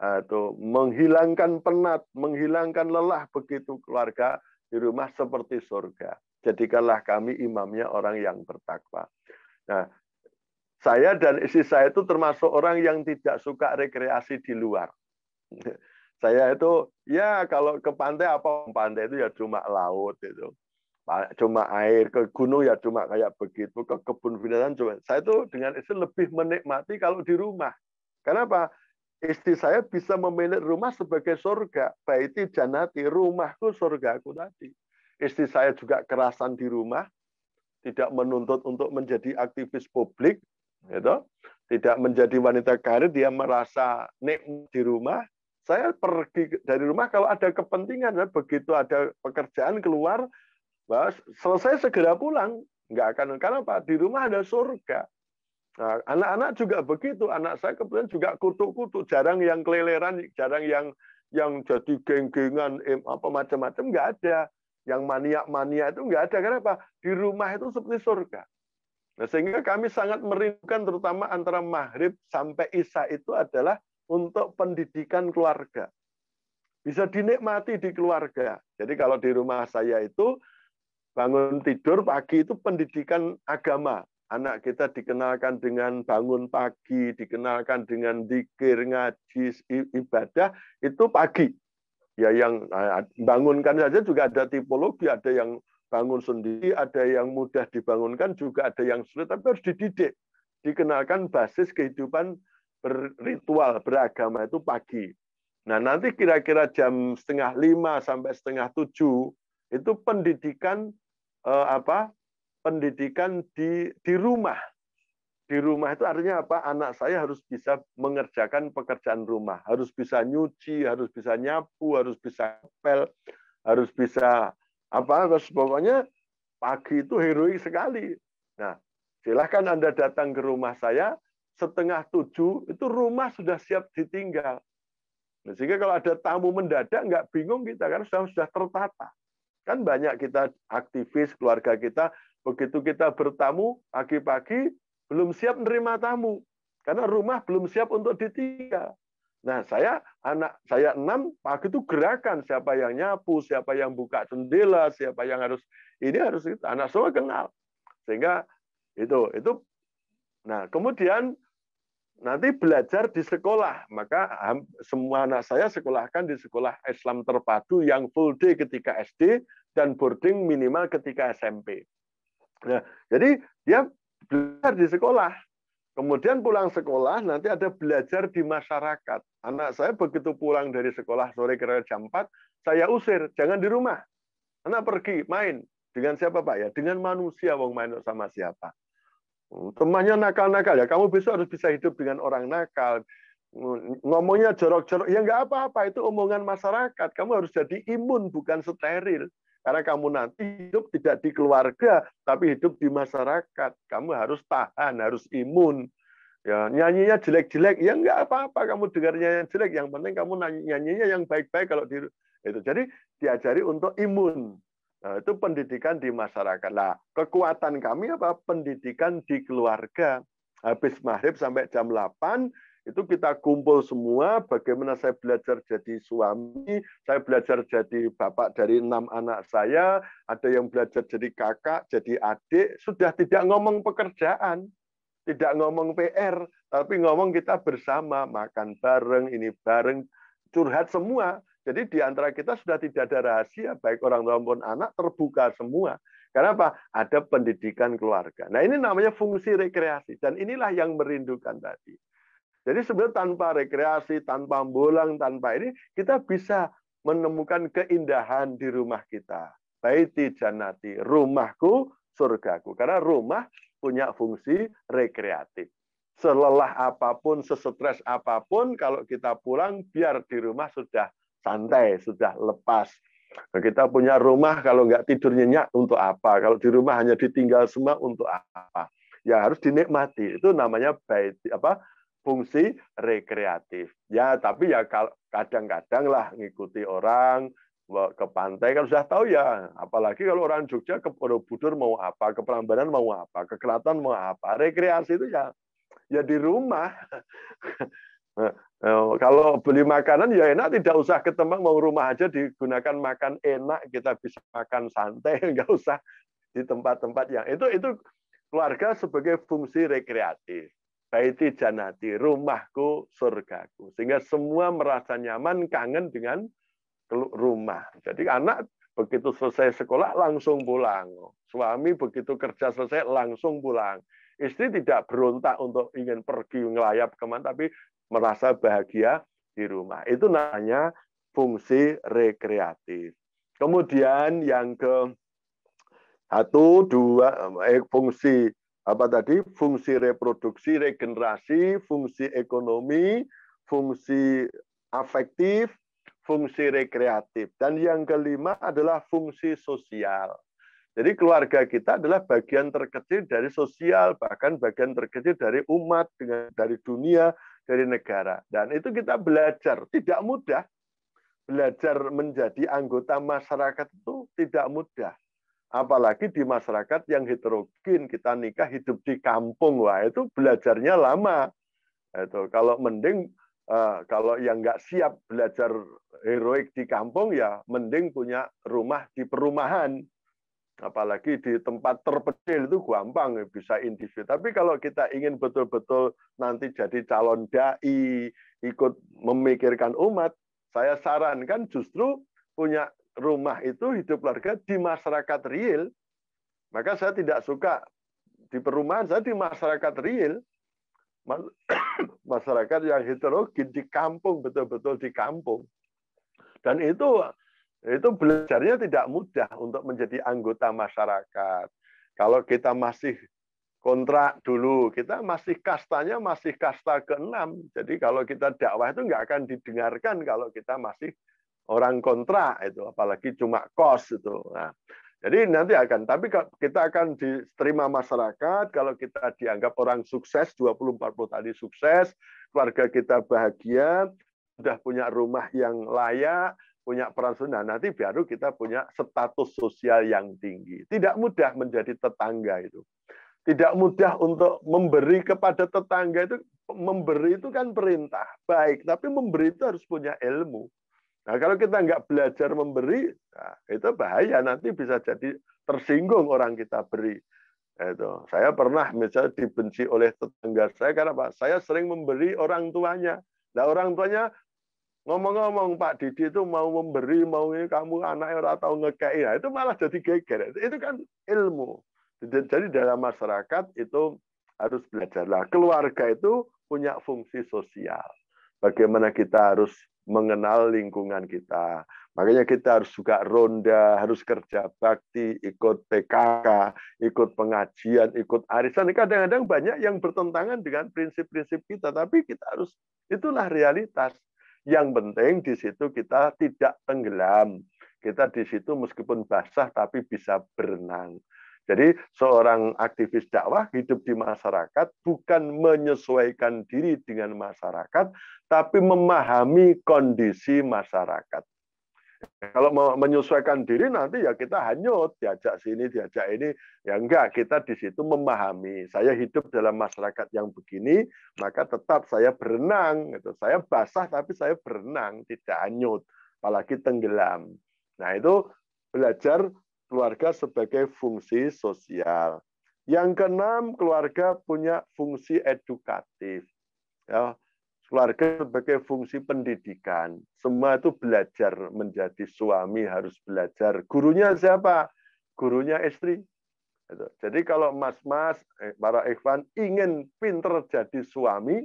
atau menghilangkan penat, menghilangkan lelah, begitu keluarga di rumah seperti surga. Jadikanlah kami imamnya orang yang bertakwa. Nah, Saya dan istri saya itu termasuk orang yang tidak suka rekreasi di luar. Saya itu ya kalau ke pantai apa pantai itu ya cuma laut itu. Cuma air, ke gunung ya cuma kayak begitu, ke kebun binatang cuma. Saya itu dengan istri lebih menikmati kalau di rumah. Kenapa? Istri saya bisa memilih rumah sebagai surga. Baiti janati, rumahku surgaku tadi. Istri saya juga kerasan di rumah, tidak menuntut untuk menjadi aktivis publik, gitu. Tidak menjadi wanita karir, dia merasa nikmat di rumah. Saya pergi dari rumah kalau ada kepentingan, begitu ada pekerjaan keluar, selesai segera pulang. Nggak akan, karena apa? Di rumah ada surga. Nah, anak-anak juga begitu. Anak saya kebetulan juga kutuk-kutuk, jarang yang keleleran, jarang yang jadi geng-gengan, apa macam-macam, nggak ada. Yang mania-mania itu nggak ada. Kenapa? Di rumah itu seperti surga. Nah, sehingga kami sangat merindukan, terutama antara maghrib sampai isya itu adalah untuk pendidikan keluarga. Bisa dinikmati di keluarga. Jadi kalau di rumah saya itu bangun tidur pagi itu pendidikan agama. Anak kita dikenalkan dengan bangun pagi, dikenalkan dengan zikir, ngaji, ibadah, itu pagi. Ya yang bangunkan saja juga ada tipologi, ada yang bangun sendiri, ada yang mudah dibangunkan, juga ada yang sulit, tapi harus dididik. Dikenalkan basis kehidupan berritual, beragama itu pagi. Nah, nanti kira-kira jam 6:30 sampai 6:30 itu pendidikan pendidikan di rumah. Di rumah itu artinya apa? Anak saya harus bisa mengerjakan pekerjaan rumah, harus bisa nyuci, harus bisa nyapu, harus bisa ngepel, harus bisa pokoknya pagi itu heroik sekali. Nah, silahkan Anda datang ke rumah saya 6:30 itu rumah sudah siap ditinggal. Nah, sehingga kalau ada tamu mendadak nggak bingung kita karena sudah tertata. Kan banyak kita aktivis keluarga kita, begitu kita bertamu pagi-pagi belum siap menerima tamu karena rumah belum siap untuk ditinggal. Nah, anak saya 6 pagi itu gerakan, siapa yang nyapu, siapa yang buka jendela, siapa yang harus anak semua kenal. Sehingga itu. Nah, kemudian nanti belajar di sekolah, maka semua anak saya sekolahkan di sekolah Islam terpadu yang full day ketika SD dan boarding minimal ketika SMP. Nah, jadi dia belajar di sekolah. Kemudian pulang sekolah, nanti ada belajar di masyarakat. Anak saya begitu pulang dari sekolah sore kira jam 4, saya usir, jangan di rumah. Anak pergi, main. Dengan siapa, Pak? Ya, dengan manusia, wong main sama siapa. Temannya nakal-nakal, ya kamu besok harus bisa hidup dengan orang nakal. Ngomongnya jorok-jorok, ya nggak apa-apa, itu omongan masyarakat. Kamu harus jadi imun, bukan steril. Karena kamu nanti hidup tidak di keluarga, tapi hidup di masyarakat. Kamu harus tahan, harus imun. Ya, nyanyinya jelek-jelek, ya nggak apa-apa kamu dengarnya yang jelek. Yang penting kamu nyanyinya yang baik-baik kalau itu. Jadi diajari untuk imun. Nah, itu pendidikan di masyarakat. Nah, kekuatan kami apa? Pendidikan di keluarga. Habis maghrib sampai jam 8, itu kita kumpul semua, bagaimana saya belajar jadi suami, saya belajar jadi bapak dari 6 anak saya, ada yang belajar jadi kakak, jadi adik, sudah tidak ngomong pekerjaan, tidak ngomong PR, tapi ngomong kita bersama, makan bareng, ini bareng, curhat semua. Jadi di antara kita sudah tidak ada rahasia, baik orang tua maupun anak, terbuka semua. Karena apa? Ada pendidikan keluarga. Nah, ini namanya fungsi rekreasi, dan inilah yang merindukan tadi. Jadi sebenarnya tanpa rekreasi, tanpa bolang, tanpa ini, kita bisa menemukan keindahan di rumah kita. Baiti jannati, rumahku, surgaku. Karena rumah punya fungsi rekreatif. Selelah apapun, sesetres apapun, kalau kita pulang, biar di rumah sudah santai, sudah lepas. Kita punya rumah, kalau nggak tidur nyenyak, untuk apa? Kalau di rumah hanya ditinggal semua, untuk apa? Ya harus dinikmati. Itu namanya baiti, fungsi rekreatif. Ya, tapi ya kadang-kadang lah ngikuti orang ke pantai kan sudah tahu ya. Apalagi kalau orang Jogja ke Borobudur mau apa, ke Prambanan mau apa, ke Keraton mau apa. Rekreasi itu ya di rumah. Kalau beli makanan ya enak, tidak usah ke tempat, mau rumah aja digunakan makan enak, kita bisa makan santai, nggak usah di tempat-tempat yang itu keluarga sebagai fungsi rekreatif. Baiti janati, rumahku, surgaku. Sehingga semua merasa nyaman, kangen dengan rumah. Jadi anak begitu selesai sekolah langsung pulang. Suami begitu kerja selesai langsung pulang. Istri tidak berontak untuk ingin pergi ngelayap kemana, tapi merasa bahagia di rumah. Itu namanya fungsi rekreatif. Kemudian yang ke fungsi apa tadi? Fungsi reproduksi, regenerasi, fungsi ekonomi, fungsi afektif, fungsi rekreatif. Dan yang kelima adalah fungsi sosial. Jadi keluarga kita adalah bagian terkecil dari sosial, bahkan bagian terkecil dari umat, dari dunia, dari negara. Dan itu kita belajar, tidak mudah. Belajar menjadi anggota masyarakat itu tidak mudah. Apalagi di masyarakat yang heterogen, kita nikah hidup di kampung, wah itu belajarnya lama. Itu kalau mending kalau yang nggak siap belajar heroik di kampung, ya mending punya rumah di perumahan. Apalagi di tempat terpencil itu gampang bisa individu. Tapi kalau kita ingin betul-betul nanti jadi calon dai, ikut memikirkan umat, saya sarankan justru punya rumah itu hidup keluarga di masyarakat real. Maka saya tidak suka di perumahan, saya di masyarakat real. Masyarakat yang heterogen di kampung, betul-betul di kampung. Dan itu belajarnya tidak mudah untuk menjadi anggota masyarakat. Kalau kita masih kontrak dulu, kita masih kastanya masih kasta ke-6. Jadi kalau kita dakwah itu nggak akan didengarkan kalau kita masih orang kontrak itu, apalagi cuma kos itu. Nah, jadi nanti tapi kita akan diterima masyarakat kalau kita dianggap orang sukses, 20-40 tadi sukses, keluarga kita bahagia, sudah punya rumah yang layak, punya peran sosial, nanti baru kita punya status sosial yang tinggi. Tidak mudah menjadi tetangga itu. Tidak mudah untuk memberi kepada tetangga itu. Memberi itu kan perintah, baik, tapi memberi itu harus punya ilmu. Nah, kalau kita nggak belajar memberi, nah, itu bahaya, nanti bisa jadi tersinggung orang kita beri. Itu. Saya pernah misalnya dibenci oleh tetangga saya karena Pak, saya sering memberi orang tuanya. Nah, orang tuanya ngomong-ngomong, Pak Didi itu mau memberi, mau ini kamu anaknya orang tahu ngekei, nah, itu malah jadi geger. Itu kan ilmu. Jadi dalam masyarakat itu harus belajarlah. Keluarga itu punya fungsi sosial. Bagaimana kita harus mengenal lingkungan kita. Makanya kita harus juga ronda, harus kerja bakti, ikut PKK, ikut pengajian, ikut arisan. Kadang-kadang banyak yang bertentangan dengan prinsip-prinsip kita, tapi kita harus, itulah realitas. Yang penting di situ kita tidak tenggelam. Kita di situ meskipun basah tapi bisa berenang. Jadi seorang aktivis dakwah hidup di masyarakat bukan menyesuaikan diri dengan masyarakat, tapi memahami kondisi masyarakat. Kalau menyesuaikan diri nanti ya kita hanyut, diajak sini, diajak ini. Ya enggak, kita di situ memahami. Saya hidup dalam masyarakat yang begini, maka tetap saya berenang. Gitu. Saya basah tapi saya berenang, tidak hanyut. Apalagi tenggelam. Nah itu belajar keluarga sebagai fungsi sosial. Yang keenam, keluarga punya fungsi edukatif. Ya, keluarga sebagai fungsi pendidikan. Semua itu belajar menjadi suami, harus belajar. Gurunya siapa? Gurunya istri. Jadi kalau mas-mas, para ikhwan ingin pinter jadi suami,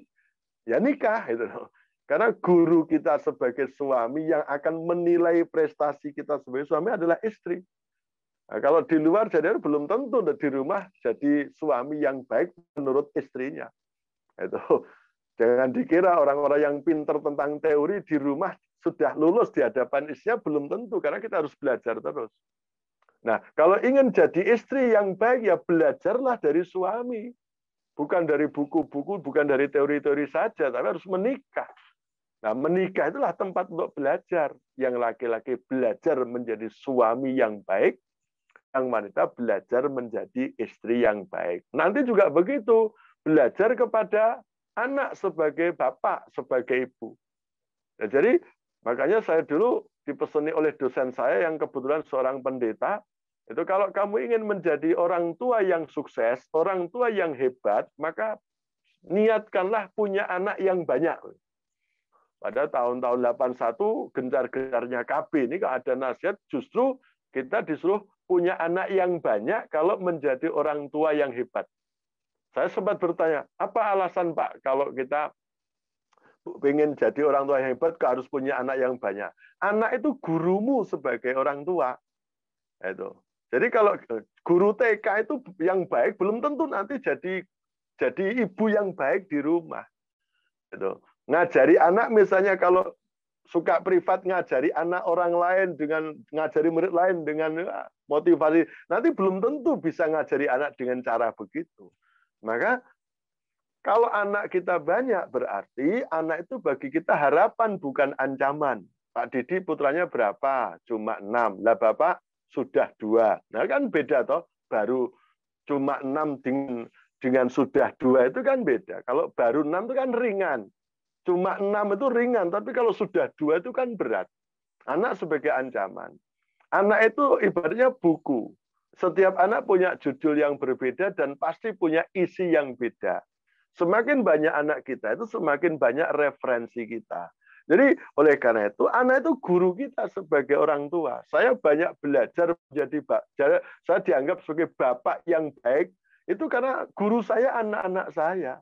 ya nikah. Karena guru kita sebagai suami yang akan menilai prestasi kita sebagai suami adalah istri. Nah, kalau di luar jadi belum tentu di rumah jadi suami yang baik menurut istrinya. Itu. Jangan dikira orang-orang yang pinter tentang teori di rumah sudah lulus di hadapan istrinya, belum tentu, karena kita harus belajar terus. Nah, kalau ingin jadi istri yang baik, ya belajarlah dari suami. Bukan dari buku-buku, bukan dari teori-teori saja, tapi harus menikah. Nah, menikah itulah tempat untuk belajar. Yang laki-laki belajar menjadi suami yang baik, yang wanita belajar menjadi istri yang baik. Nanti juga begitu, belajar kepada anak sebagai bapak, sebagai ibu. Ya, jadi makanya saya dulu dipesoni oleh dosen saya yang kebetulan seorang pendeta, Itu kalau kamu ingin menjadi orang tua yang sukses, orang tua yang hebat, maka niatkanlah punya anak yang banyak. Pada tahun-tahun 81, gencar-gencarnya KB ini kalau ada nasihat, justru kita disuruh punya anak yang banyak kalau menjadi orang tua yang hebat. Saya sempat bertanya, apa alasan Pak kalau kita ingin jadi orang tua yang hebat, harus punya anak yang banyak? Anak itu gurumu sebagai orang tua. Itu. Jadi kalau guru TK itu yang baik, belum tentu nanti jadi ibu yang baik di rumah. Itu. Ngajari anak misalnya kalau suka privat ngajari anak orang lain dengan ngajari murid lain dengan motivasi, nanti belum tentu bisa ngajari anak dengan cara begitu. Maka kalau anak kita banyak berarti anak itu bagi kita harapan bukan ancaman. Pak Didi putranya berapa? Cuma 6. Lah Bapak sudah 2. Nah kan beda toh, baru cuma 6 dengan sudah 2 itu kan beda. Kalau baru 6 itu kan ringan. Cuma 6 itu ringan, tapi kalau sudah 2 itu kan berat. Anak sebagai ancaman. Anak itu ibaratnya buku. Setiap anak punya judul yang berbeda dan pasti punya isi yang beda. Semakin banyak anak kita itu semakin banyak referensi kita. Jadi oleh karena itu anak itu guru kita sebagai orang tua. Saya banyak belajar saya dianggap sebagai bapak yang baik itu karena guru saya anak-anak saya.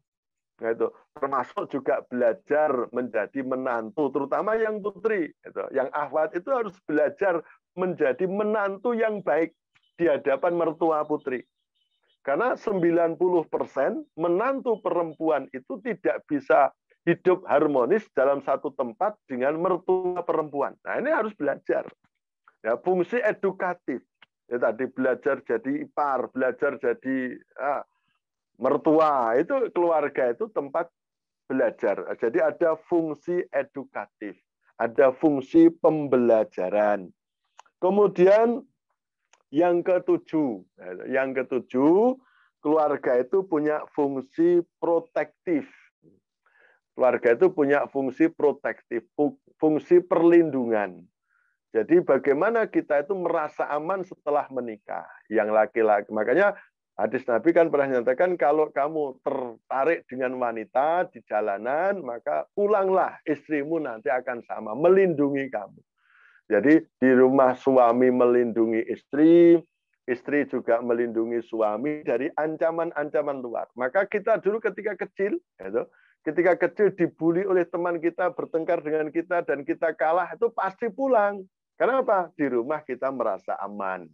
Nah, itu termasuk juga belajar menjadi menantu, terutama yang putri. Yang akhwat itu harus belajar menjadi menantu yang baik di hadapan mertua putri. Karena 90% menantu perempuan itu tidak bisa hidup harmonis dalam satu tempat dengan mertua perempuan. Nah, ini harus belajar. Ya, fungsi edukatif. Ya, tadi belajar jadi ipar, belajar jadi mertua, itu keluarga itu tempat belajar. Jadi ada fungsi edukatif, ada fungsi pembelajaran. Kemudian yang ketujuh, keluarga itu punya fungsi protektif. Keluarga itu punya fungsi protektif, fungsi perlindungan. Jadi bagaimana kita itu merasa aman setelah menikah, yang laki-laki. Makanya hadis Nabi kan pernah menyatakan kalau kamu tertarik dengan wanita di jalanan, maka pulanglah, istrimu nanti akan sama, melindungi kamu. Jadi di rumah suami melindungi istri, istri juga melindungi suami dari ancaman-ancaman luar. Maka kita dulu ketika kecil, ketika kecil dibully oleh teman kita, bertengkar dengan kita, dan kita kalah, itu pasti pulang. Karena apa? Di rumah kita merasa aman.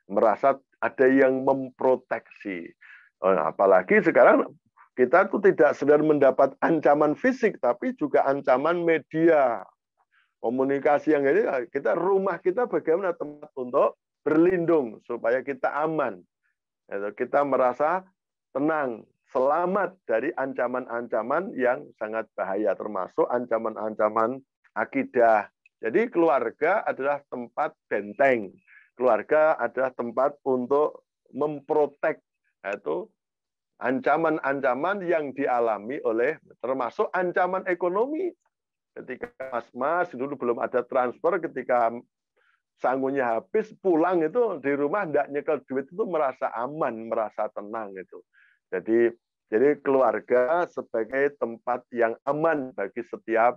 Merasa ada yang memproteksi. Apalagi sekarang kita tuh tidak sekedar mendapat ancaman fisik, tapi juga ancaman media, komunikasi yang ini. Rumah kita bagaimana tempat untuk berlindung supaya kita aman. Kita merasa tenang, selamat dari ancaman-ancaman yang sangat bahaya, termasuk ancaman-ancaman akidah. Jadi keluarga adalah tempat benteng. Keluarga adalah tempat untuk memprotek itu ancaman-ancaman yang dialami oleh, termasuk ancaman ekonomi. Ketika mas dulu belum ada transfer, ketika sangunya habis, pulang itu di rumah tidak nyekel duit itu merasa aman, merasa tenang itu. Jadi keluarga sebagai tempat yang aman bagi setiap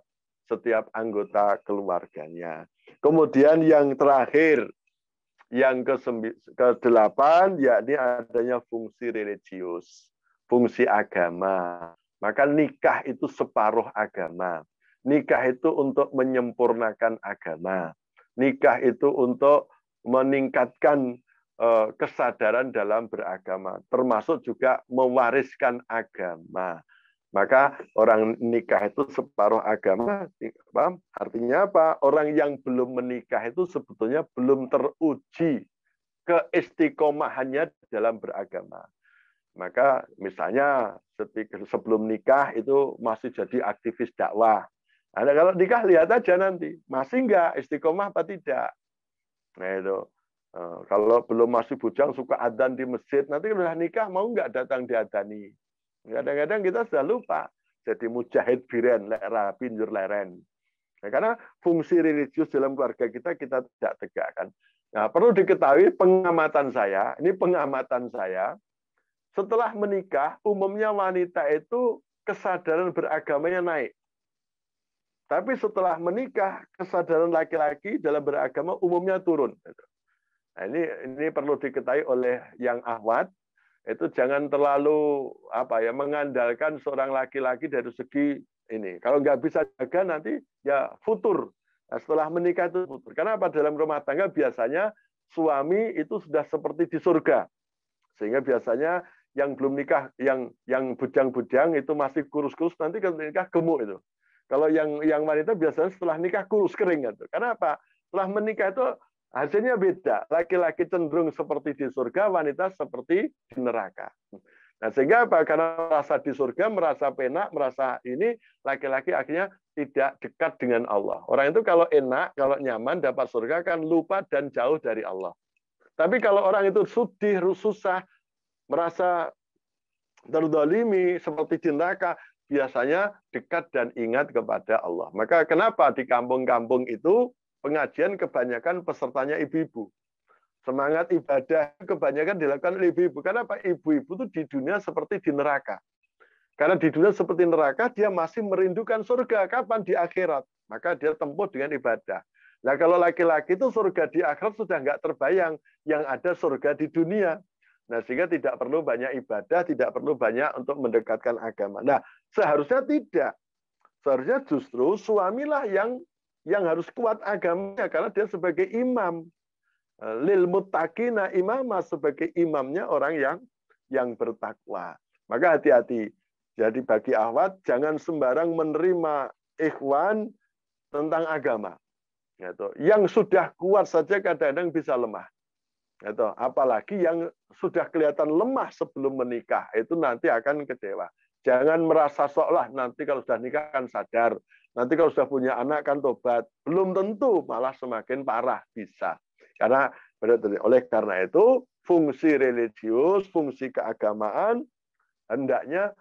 anggota keluarganya. Kemudian yang terakhir, yang ke-8, yakni adanya fungsi religius, fungsi agama. Maka nikah itu separuh agama. Nikah itu untuk menyempurnakan agama. Nikah itu untuk meningkatkan kesadaran dalam beragama, termasuk juga mewariskan agama. Maka orang nikah itu separuh agama. Artinya apa? Orang yang belum menikah itu sebetulnya belum teruji keistiqomahannya dalam beragama. Maka misalnya sebelum nikah itu masih jadi aktivis dakwah. Nah, kalau nikah lihat aja nanti, masih enggak istiqomah apa tidak. Nah itu. Kalau belum masih bujang suka adzan di masjid, nanti udah nikah mau enggak datang diadzani. Kadang-kadang kita sudah lupa. Jadi mujahid biren, lek rapi njur leren. Nah, karena fungsi religius dalam keluarga kita tidak tegakkan. Nah, perlu diketahui pengamatan saya, setelah menikah, umumnya wanita itu kesadaran beragamanya naik. Tapi setelah menikah, kesadaran laki-laki dalam beragama umumnya turun. Nah, ini perlu diketahui oleh yang ahwat. Itu jangan terlalu mengandalkan seorang laki-laki dari segi ini. Kalau nggak bisa jaga nanti ya futur. Nah, setelah menikah itu futur. Kenapa dalam rumah tangga biasanya suami itu sudah seperti di surga. Sehingga biasanya yang belum nikah, yang bujang-bujang itu masih kurus-kurus, nanti kalau nikah gemuk itu. Kalau yang wanita biasanya setelah nikah kurus kering gitu. Kenapa? Setelah menikah itu hasilnya beda. Laki-laki cenderung seperti di surga, wanita seperti di neraka. Nah, sehingga apa? Karena merasa di surga, merasa penak, merasa ini, laki-laki akhirnya tidak dekat dengan Allah. Orang itu kalau enak, kalau nyaman, dapat surga kan lupa dan jauh dari Allah. Tapi kalau orang itu sudih, susah, merasa terdolimi, seperti di neraka, biasanya dekat dan ingat kepada Allah. Maka kenapa di kampung-kampung itu pengajian kebanyakan pesertanya ibu-ibu. Semangat ibadah kebanyakan dilakukan oleh ibu-ibu. Kenapa? Ibu-ibu itu di dunia seperti di neraka. Karena di dunia seperti neraka, dia masih merindukan surga. Kapan? Di akhirat. Maka dia tempuh dengan ibadah. Nah, kalau laki-laki itu surga di akhirat sudah nggak terbayang. Yang ada surga di dunia. Nah, sehingga tidak perlu banyak ibadah, tidak perlu banyak untuk mendekatkan agama. Nah, seharusnya tidak. Seharusnya justru suamilah yang harus kuat agamanya, karena dia sebagai imam. Lil muttaqina imamah, sebagai imamnya orang yang bertakwa. Maka hati-hati. Jadi bagi ahwat, jangan sembarang menerima ikhwan tentang agama. Yang sudah kuat saja kadang-kadang bisa lemah. Apalagi yang sudah kelihatan lemah sebelum menikah, itu nanti akan kecewa. Jangan merasa seolah nanti kalau sudah nikah kan sadar, nanti kalau sudah punya anak kan tobat. Belum tentu, malah semakin parah bisa. Karena oleh karena itu fungsi religius, fungsi keagamaan hendaknya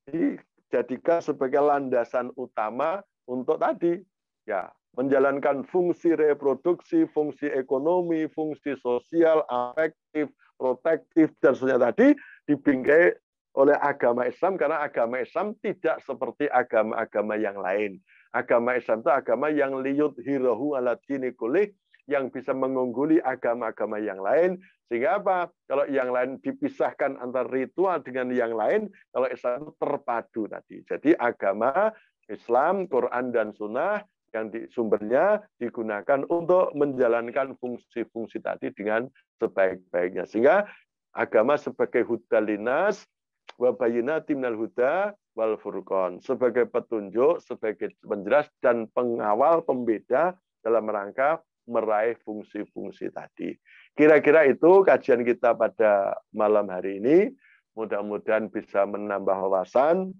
dijadikan sebagai landasan utama untuk tadi ya menjalankan fungsi reproduksi, fungsi ekonomi, fungsi sosial, afektif, protektif, dan sebagainya tadi dibingkai oleh agama Islam, karena agama Islam tidak seperti agama-agama yang lain. Agama Islam itu agama yang liyudhirahu ala dini kulih, yang bisa mengungguli agama-agama yang lain. Sehingga apa? Kalau yang lain dipisahkan antara ritual dengan yang lain, kalau Islam itu terpadu tadi. Jadi agama Islam, Quran, dan Sunnah yang sumbernya digunakan untuk menjalankan fungsi-fungsi tadi dengan sebaik-baiknya. Sehingga agama sebagai hudalinas, wa bayyinatin minal huda wal furqan, sebagai petunjuk, sebagai penjelas dan pengawal, pembeda dalam rangka meraih fungsi-fungsi tadi. Kira-kira itu kajian kita pada malam hari ini. Mudah-mudahan bisa menambah wawasan.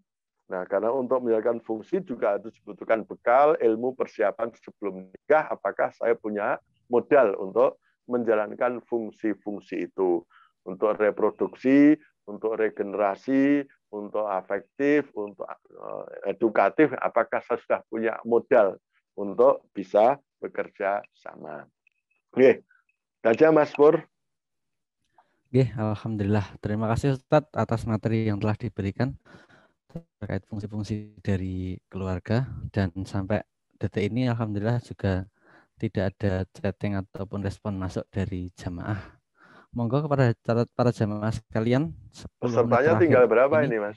Nah, karena untuk menjalankan fungsi juga harus dibutuhkan bekal, ilmu, persiapan sebelum nikah. Apakah saya punya modal untuk menjalankan fungsi-fungsi itu? Untuk reproduksi, untuk regenerasi, untuk afektif, untuk edukatif, apakah saya sudah punya modal untuk bisa bekerja sama? Oke, saja Mas Pur. Oke, alhamdulillah. Terima kasih Ustadz atas materi yang telah diberikan terkait fungsi-fungsi dari keluarga, dan sampai detik ini alhamdulillah juga tidak ada chatting ataupun respon masuk dari jamaah. Monggo kepada para jamaah sekalian, 10 pesertanya tinggal berapa ini Mas?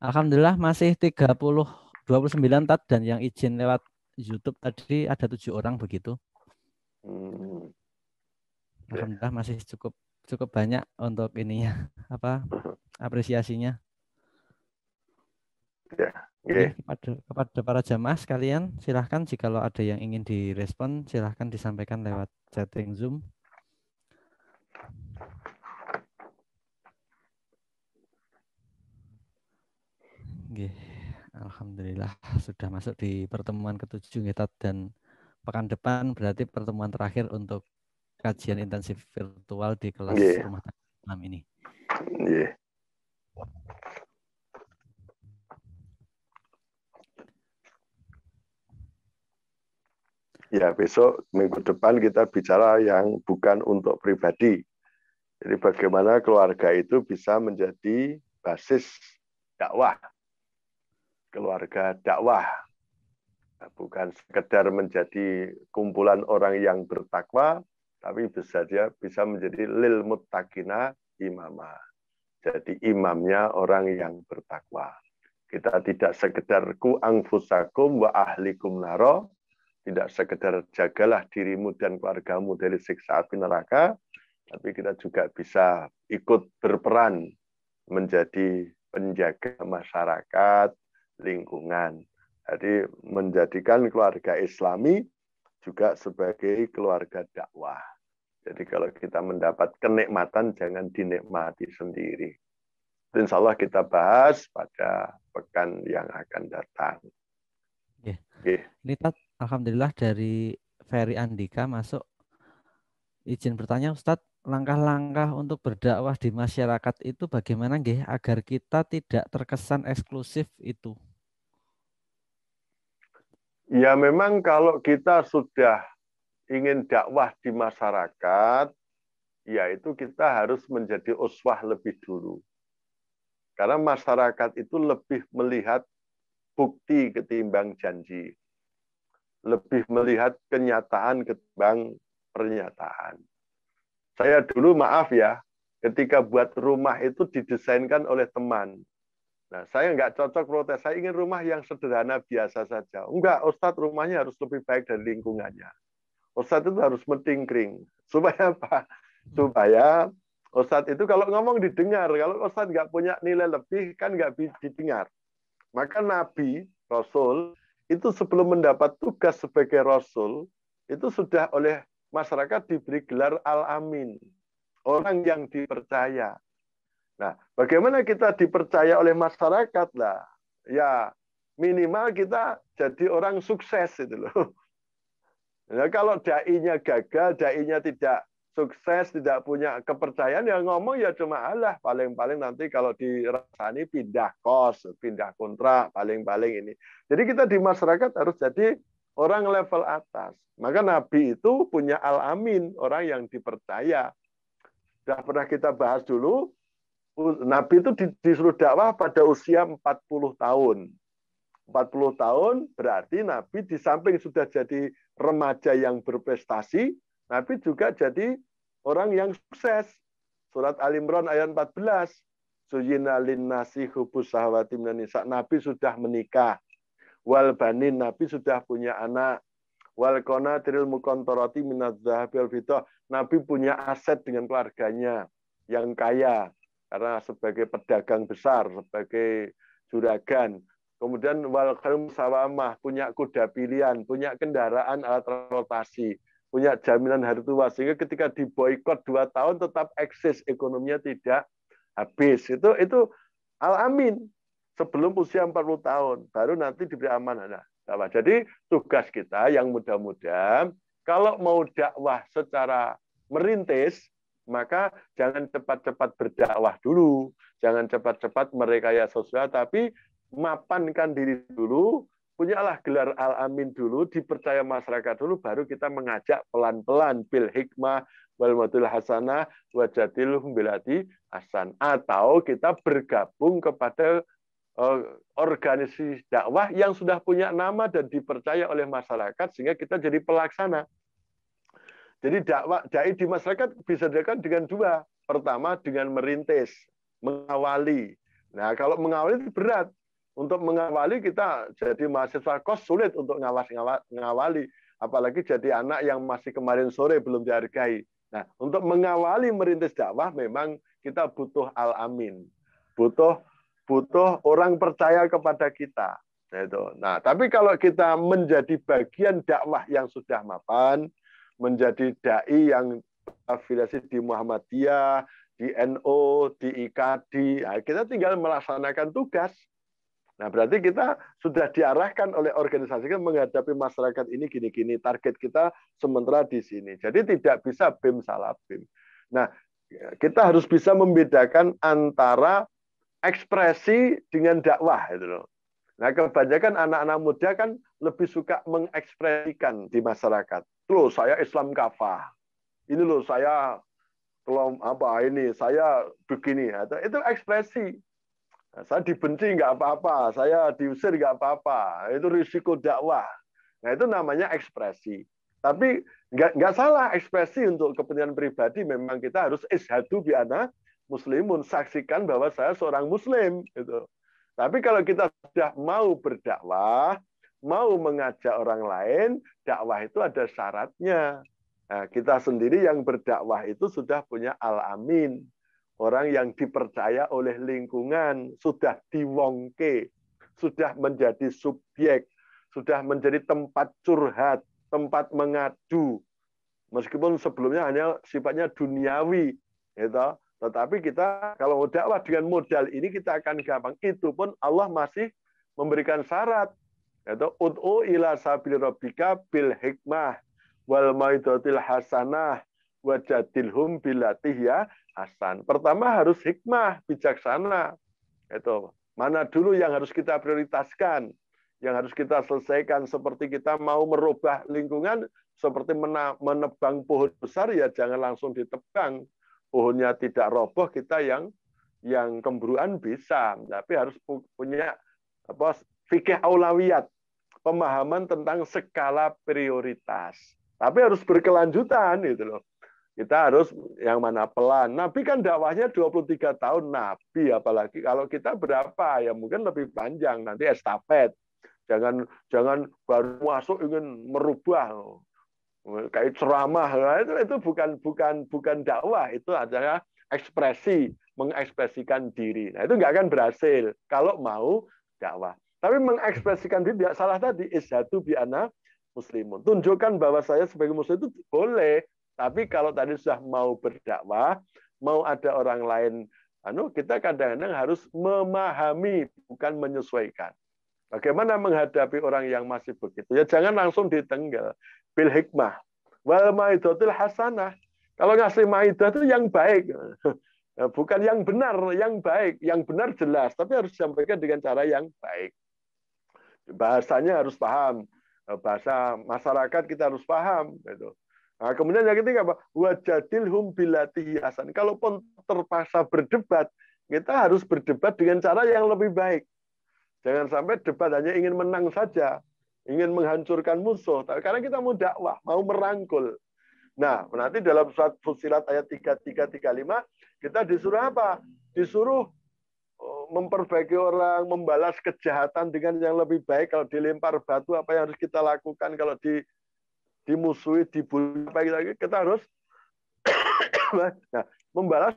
Alhamdulillah masih 29 Tat, dan yang izin lewat YouTube tadi ada 7 orang begitu. Alhamdulillah masih cukup banyak untuk ininya, apresiasinya. Ya, okay. Kepada para jamaah sekalian, silahkan jika ada yang ingin direspon, silahkan disampaikan lewat chatting Zoom. Okay. Alhamdulillah sudah masuk di pertemuan ke-7 kita, dan pekan depan berarti pertemuan terakhir untuk kajian intensif virtual di kelas rumah tangga malam ini. Ya, besok minggu depan kita bicara yang bukan untuk pribadi. Jadi bagaimana keluarga itu bisa menjadi basis dakwah. Keluarga dakwah. Bukan sekedar menjadi kumpulan orang yang bertakwa, tapi bisa menjadi lil muttaqina imama. Jadi imamnya orang yang bertakwa. Kita tidak sekedar ku anfusakum wa ahlikum naro, tidak sekedar jagalah dirimu dan keluargamu dari siksa api neraka, tapi kita juga bisa ikut berperan menjadi penjaga masyarakat, lingkungan. Jadi menjadikan keluarga Islami juga sebagai keluarga dakwah. Jadi kalau kita mendapat kenikmatan, jangan dinikmati sendiri. Insya Allah kita bahas pada pekan yang akan datang. Ini alhamdulillah dari Ferry Andika masuk. Izin bertanya Ustadz, langkah-langkah untuk berdakwah di masyarakat itu bagaimana nggih agar kita tidak terkesan eksklusif itu? Ya memang kalau kita sudah ingin dakwah di masyarakat, ya itu kita harus menjadi uswah lebih dulu. Karena masyarakat itu lebih melihat bukti ketimbang janji. Lebih melihat kenyataan ketimbang pernyataan. Saya dulu maaf ya, ketika buat rumah itu didesainkan oleh teman. Nah, saya nggak cocok protes. Saya ingin rumah yang sederhana biasa saja. Enggak, Ustadz rumahnya harus lebih baik dari lingkungannya. Ustadz itu harus mentingkring. Supaya apa? Supaya Ustadz itu kalau ngomong didengar. Kalau Ustadz nggak punya nilai lebih, kan nggak didengar. Maka Nabi, Rasul, itu sebelum mendapat tugas sebagai Rasul, itu sudah oleh masyarakat diberi gelar Al-Amin. Orang yang dipercaya. Nah, bagaimana kita dipercaya oleh masyarakat lah? Ya, minimal kita jadi orang sukses itu loh. Nah, kalau dai-nya gagal, dai-nya tidak sukses, tidak punya kepercayaan, ya ngomong ya cuma alah, paling-paling nanti kalau dirasani pindah kos, pindah kontrak, paling-paling ini. Jadi kita di masyarakat harus jadi orang level atas. Maka Nabi itu punya al-amin, orang yang dipercaya. Sudah pernah kita bahas dulu, Nabi itu disuruh dakwah pada usia 40 tahun. 40 tahun berarti Nabi di samping sudah jadi remaja yang berprestasi, Nabi juga jadi orang yang sukses. Surat Al-Imran ayat 14. Suyina linnasi hubus sahawati minan nisa. Nabi sudah menikah. Wal banin, Nabi sudah punya anak. Wal qanatiril muqantarati minadz dzahabi wal fiddah. Nabi punya aset dengan keluarganya yang kaya karena sebagai pedagang besar, sebagai juragan. Kemudian wal khail musawamah, punya kuda pilihan, punya kendaraan alat transportasi, punya jaminan hari tua, sehingga ketika diboikot 2 tahun tetap eksis, ekonominya tidak habis. Itu al-amin sebelum usia 40 tahun, baru nanti diberi amanah. Nah, jadi tugas kita yang muda-muda, kalau mau dakwah secara merintis, maka jangan cepat-cepat berdakwah dulu, jangan cepat-cepat merekayasa sosial, tapi mapankan diri dulu, punyalah gelar al-amin dulu, dipercaya masyarakat dulu, baru kita mengajak pelan-pelan bil hikmah wal matul hasanah wajadilhum bilati hasan, atau kita bergabung kepada organisasi dakwah yang sudah punya nama dan dipercaya oleh masyarakat sehingga kita jadi pelaksana. Jadi dakwah dai di masyarakat bisa dilakukan dengan dua. Pertama dengan merintis, mengawali. Nah, kalau mengawali itu berat. Untuk mengawali kita jadi mahasiswa kos sulit untuk ngawali, apalagi jadi anak yang masih kemarin sore belum dihargai. Nah, untuk mengawali merintis dakwah memang kita butuh al-amin, butuh orang percaya kepada kita. Nah, tapi kalau kita menjadi bagian dakwah yang sudah mapan, menjadi dai yang afiliasi di Muhammadiyah, di NU, di IKADI, nah, kita tinggal melaksanakan tugas. Nah, berarti kita sudah diarahkan oleh organisasi menghadapi masyarakat ini gini-gini. Target kita sementara di sini. Jadi tidak bisa BEM salah BEM. Nah, kita harus bisa membedakan antara ekspresi dengan dakwah. Gitu loh. Nah, kebanyakan anak-anak muda kan lebih suka mengekspresikan di masyarakat. Loh, saya Islam kafah. Ini loh saya ini saya begini. Itu ekspresi. Saya dibenci nggak apa-apa, saya diusir nggak apa-apa. Itu risiko dakwah. Nah, itu namanya ekspresi. Tapi nggak salah ekspresi untuk kepentingan pribadi. Memang kita harus isyhadu bi anna muslimun, saksikan bahwa saya seorang muslim. Gitu. Tapi kalau kita sudah mau berdakwah, mau mengajak orang lain, dakwah itu ada syaratnya. Nah, kita sendiri yang berdakwah itu sudah punya al-amin. Orang yang dipercaya oleh lingkungan, sudah diwongke, sudah menjadi subjek, sudah menjadi tempat curhat, tempat mengadu. Meskipun sebelumnya hanya sifatnya duniawi, gitu. Tetapi kita kalau dakwah dengan modal ini kita akan gampang. Itu pun Allah masih memberikan syarat. Yaitu ud'u ila sabili rabbika bil hikmah wal mau'izatil hasanah wajadilhum billati hiya hasan. Pertama harus hikmah, bijaksana. Itu mana dulu yang harus kita prioritaskan, yang harus kita selesaikan. Seperti kita mau merubah lingkungan, seperti menebang pohon besar, ya jangan langsung ditebang. Pohonnya tidak roboh, kita yang kemburuan bisa. Tapi harus punya fikih aulawiyat, pemahaman tentang skala prioritas. Tapi harus berkelanjutan gitu loh. Kita harus yang mana pelan. Nabi kan dakwahnya 23 tahun Nabi, apalagi kalau kita berapa ya mungkin lebih panjang, nanti estafet. Jangan baru masuk ingin merubah kayak ceramah. Nah, itu bukan dakwah, itu adalah ekspresi, mengekspresikan diri. Nah, itu nggak akan berhasil kalau mau dakwah. Tapi mengekspresikan diri tidak salah tadi, isyhadu bi anna muslimun. Tunjukkan bahwa saya sebagai muslim itu boleh. Tapi kalau tadi sudah mau berdakwah, mau ada orang lain, kita kadang-kadang harus memahami, bukan menyesuaikan. Bagaimana menghadapi orang yang masih begitu? Ya jangan langsung ditenggal. Bil hikmah. Wal mau'izatil hasanah. Kalau ngasih maidah itu yang baik. Bukan yang benar, yang baik. Yang benar jelas, tapi harus disampaikan dengan cara yang baik. Bahasanya harus paham. Bahasa masyarakat kita harus paham. Gitu. Nah, kemudian yang ketiga apa? Wajadilhum billati hasan. Kalaupun terpaksa berdebat, kita harus berdebat dengan cara yang lebih baik. Jangan sampai debat hanya ingin menang saja, ingin menghancurkan musuh. Karena kita mau dakwah, mau merangkul. Nah, nanti dalam surat Fussilat ayat 33-35, kita disuruh apa? Disuruh memperbaiki orang, membalas kejahatan dengan yang lebih baik. Kalau dilempar batu, apa yang harus kita lakukan? Kalau dimusuhi, dibully, kita harus membalas.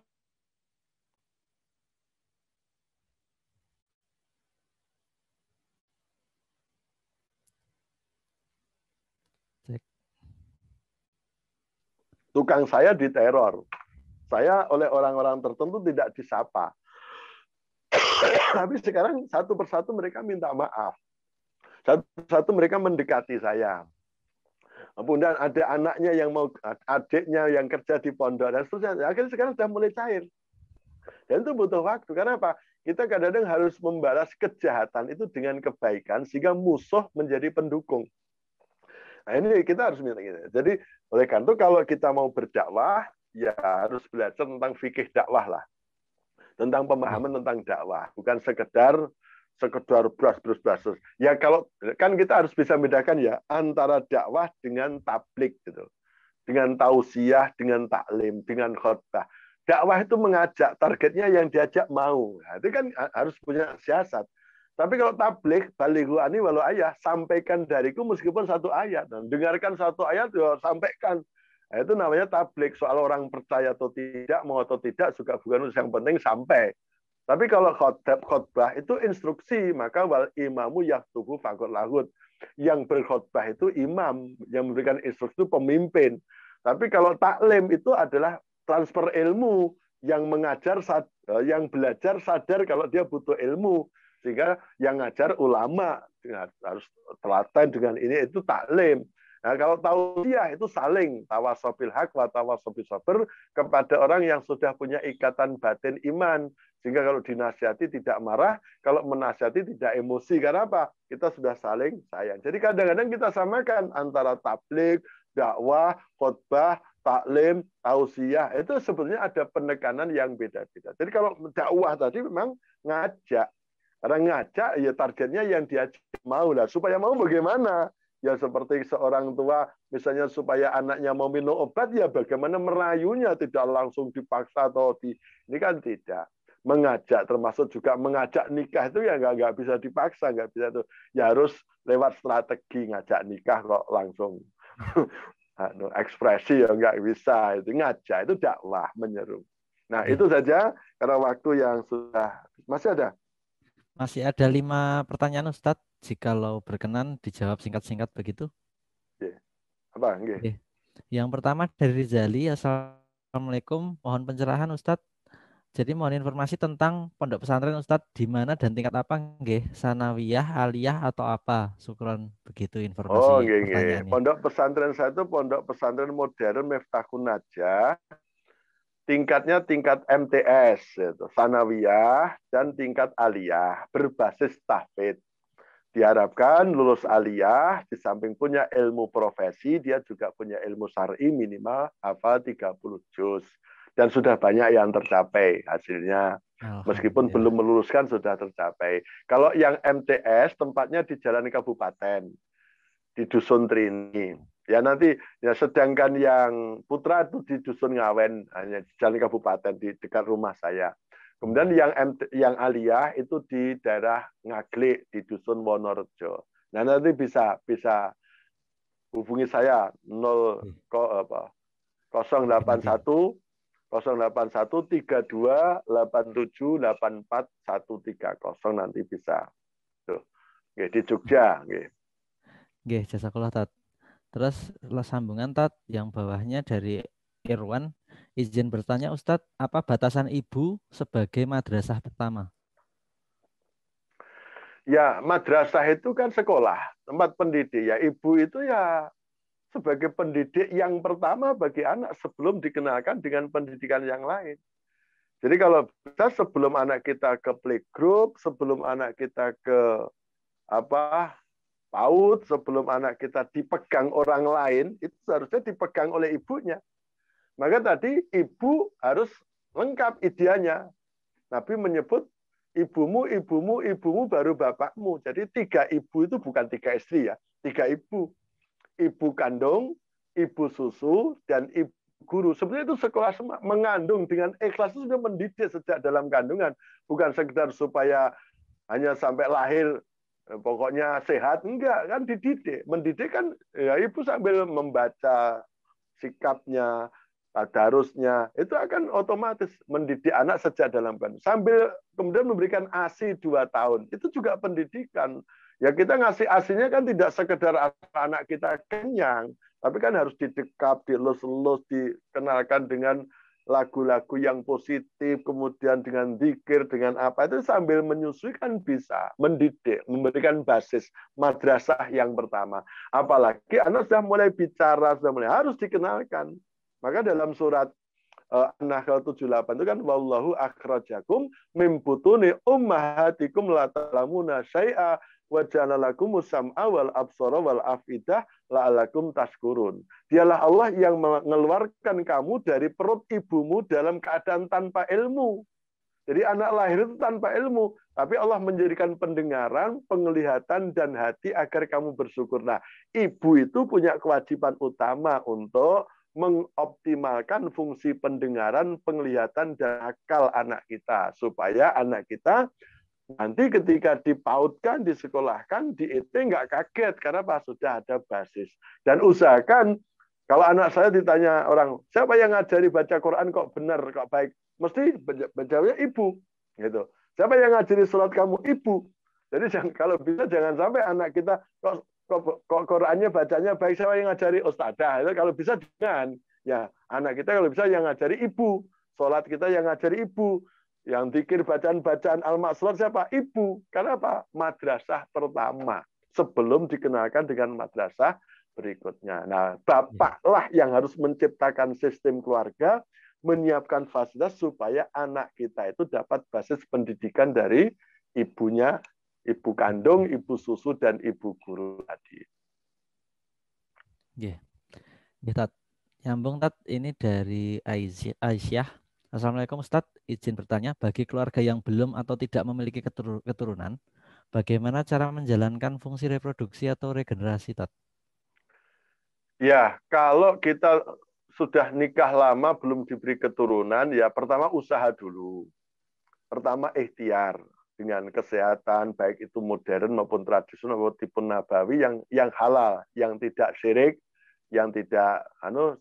Tukang saya diteror. Saya oleh orang-orang tertentu tidak disapa. Tapi sekarang satu persatu mereka minta maaf. Satu persatu mereka mendekati saya. Kemudian ada anaknya yang mau, adiknya yang kerja di pondok dan seterusnya. Akhirnya sekarang sudah mulai cair. Dan itu butuh waktu. Karena apa? Kita kadang-kadang harus membalas kejahatan itu dengan kebaikan sehingga musuh menjadi pendukung. Nah, ini kita harus minta gitu. Jadi oleh karena itu kalau kita mau berdakwah, ya harus belajar tentang fikih dakwah lah. Tentang pemahaman tentang dakwah, bukan sekedar bras. Ya kalau kan kita harus bisa bedakan ya antara dakwah dengan tablik gitu. Dengan tausiah, dengan taklim, dengan khutbah. Dakwah itu mengajak, targetnya yang diajak mau. Nah, itu kan harus punya siasat. Tapi kalau tablik, balighu ani walau ayah, sampaikan dariku meskipun satu ayat. Dan dengarkan satu ayat, ya sampaikan. Nah, itu namanya tablik. Soal orang percaya atau tidak, mau atau tidak, juga bukan yang penting sampai. Tapi kalau khutbah itu instruksi, maka wal imamu yaktubu faqad lahud. Yang berkhutbah itu imam, yang memberikan instruksi itu pemimpin. Tapi kalau taklim itu adalah transfer ilmu, yang mengajar, yang belajar sadar kalau dia butuh ilmu. Sehingga yang ngajar ulama harus telaten dengan ini, itu taklim. Nah, kalau tausiah itu saling tawasobil haq wa tawasobil sabr kepada orang yang sudah punya ikatan batin iman. Sehingga kalau dinasihati tidak marah, kalau menasihati tidak emosi. Karena apa? Kita sudah saling sayang. Jadi kadang-kadang kita samakan antara tabligh, dakwah, khutbah, taklim, tausiah. Itu sebetulnya ada penekanan yang beda-beda. Jadi kalau dakwah tadi memang ngajak. Karena ngajak, ya targetnya yang diajak mau lah. Supaya mau bagaimana? Ya seperti seorang tua, misalnya supaya anaknya mau minum obat, ya bagaimana merayunya, tidak langsung dipaksa atau ini kan tidak. Mengajak, termasuk juga mengajak nikah itu ya nggak bisa dipaksa, nggak bisa itu. Ya harus lewat strategi ngajak nikah kok langsung ekspresi ya nggak bisa. Itu ngajak, itu dakwah, menyeru. Nah itu saja karena waktu yang sudah masih ada. Masih ada 5 pertanyaan Ustadz. Jikalau berkenan dijawab singkat-singkat begitu. Apa? Oke. Yang pertama dari Rizali. Assalamualaikum. Mohon pencerahan Ustadz. Jadi mohon informasi tentang pondok pesantren Ustadz di mana dan tingkat apa nggih? Sanawiyah, aliyah atau apa? Syukron begitu informasi pertanyaannya. Pondok pesantren saya itu pondok pesantren modern Miftahun Najah. Tingkatnya tingkat MTS, yaitu Sanawiyah, dan tingkat aliyah, berbasis tahfidz. Diharapkan lulus aliyah, di samping punya ilmu profesi, dia juga punya ilmu syar'i minimal hafal 30 juz. Dan sudah banyak yang tercapai hasilnya. Meskipun belum meluluskan, sudah tercapai. Kalau yang MTS, tempatnya di Jalan Kabupaten, di Dusun Trini. Ya nanti, ya sedangkan yang putra itu di Dusun Ngawen, hanya di Jalan Kabupaten, di dekat rumah saya. Kemudian yang aliyah itu di daerah Ngaglik, di Dusun Wonorejo. Nah nanti bisa hubungi saya 081 32 87 84 130 nanti bisa. Tuh. Oke, di Jogja. Oke, jazakallah Tat. Terus sambungan Tat yang bawahnya dari Irwan. Izin bertanya Ustadz, apa batasan ibu sebagai madrasah pertama? Ya, madrasah itu kan sekolah, tempat pendidik. Ya, ibu itu ya sebagai pendidik yang pertama bagi anak sebelum dikenalkan dengan pendidikan yang lain. Jadi kalau bisa sebelum anak kita ke playgroup, sebelum anak kita ke PAUD, sebelum anak kita dipegang orang lain, itu seharusnya dipegang oleh ibunya. Maka tadi ibu harus lengkap ideanya. Nabi menyebut ibumu, ibumu, ibumu baru bapakmu. Jadi 3 ibu itu bukan 3 istri ya, 3 ibu. Ibu kandung, ibu susu, dan ibu guru. Sebenarnya itu sekolah semua. Mengandung dengan ikhlas itu sudah mendidik sejak dalam kandungan. Bukan sekedar supaya hanya sampai lahir pokoknya sehat. Enggak, kan dididik. Mendidik kan ya ibu sambil membaca sikapnya, tadarusnya, itu akan otomatis mendidik anak sejak dalam kandungan. Sambil kemudian memberikan ASI 2 tahun. Itu juga pendidikan. Ya kita ngasih ASINya kan tidak sekedar anak kita kenyang, tapi kan harus didekap, dilus-lus, dikenalkan dengan lagu-lagu yang positif, kemudian dengan zikir, dengan apa, itu sambil menyusui kan bisa mendidik, memberikan basis madrasah yang pertama. Apalagi anak sudah mulai bicara, sudah mulai harus dikenalkan. Maka dalam surat An-Nahl 78 itu kan wallahu akhrajakum min butuni ummahatikum la ta'lamuna syai'a wa ja'ala lakumus sam'a wal absara wal afidah la'alakum tashkurun. Dialah Allah yang mengeluarkan kamu dari perut ibumu dalam keadaan tanpa ilmu. Jadi anak lahir itu tanpa ilmu, tapi Allah menjadikan pendengaran, penglihatan, dan hati agar kamu bersyukur. Nah, ibu itu punya kewajiban utama untuk mengoptimalkan fungsi pendengaran, penglihatan, dan akal anak kita. Supaya anak kita nanti ketika dipautkan, disekolahkan, di IT nggak kaget. Karena apa? Sudah ada basis. Dan usahakan, kalau anak saya ditanya orang, siapa yang ngajari baca Quran kok benar, kok baik? Mesti jawabnya ibu. Gitu. Siapa yang ngajari sholat kamu? Ibu. Jadi kalau bisa jangan sampai anak kita kok Qurannya bacanya baik, siapa yang ngajari? Ustadzah. Itu kalau bisa jangan. Ya, anak kita kalau bisa yang ngajari ibu. Sholat kita yang ngajari ibu. Yang zikir bacaan-bacaan al-maksurat siapa? Ibu. Karena apa? Madrasah pertama. Sebelum dikenalkan dengan madrasah berikutnya. Nah, bapaklah yang harus menciptakan sistem keluarga, menyiapkan fasilitas supaya anak kita itu dapat basis pendidikan dari ibunya, ibu kandung, ibu susu, dan ibu guru tadi. Tat. Nyambung Tat, ini dari Aisyah. Assalamualaikum Ustadz, izin bertanya, bagi keluarga yang belum atau tidak memiliki keturunan, bagaimana cara menjalankan fungsi reproduksi atau regenerasi Tat? Ya, kalau kita sudah nikah lama belum diberi keturunan, ya pertama usaha dulu. Pertama ikhtiar dengan kesehatan, baik itu modern maupun tradisional maupun tipe nabawi yang halal, yang tidak syirik, yang tidak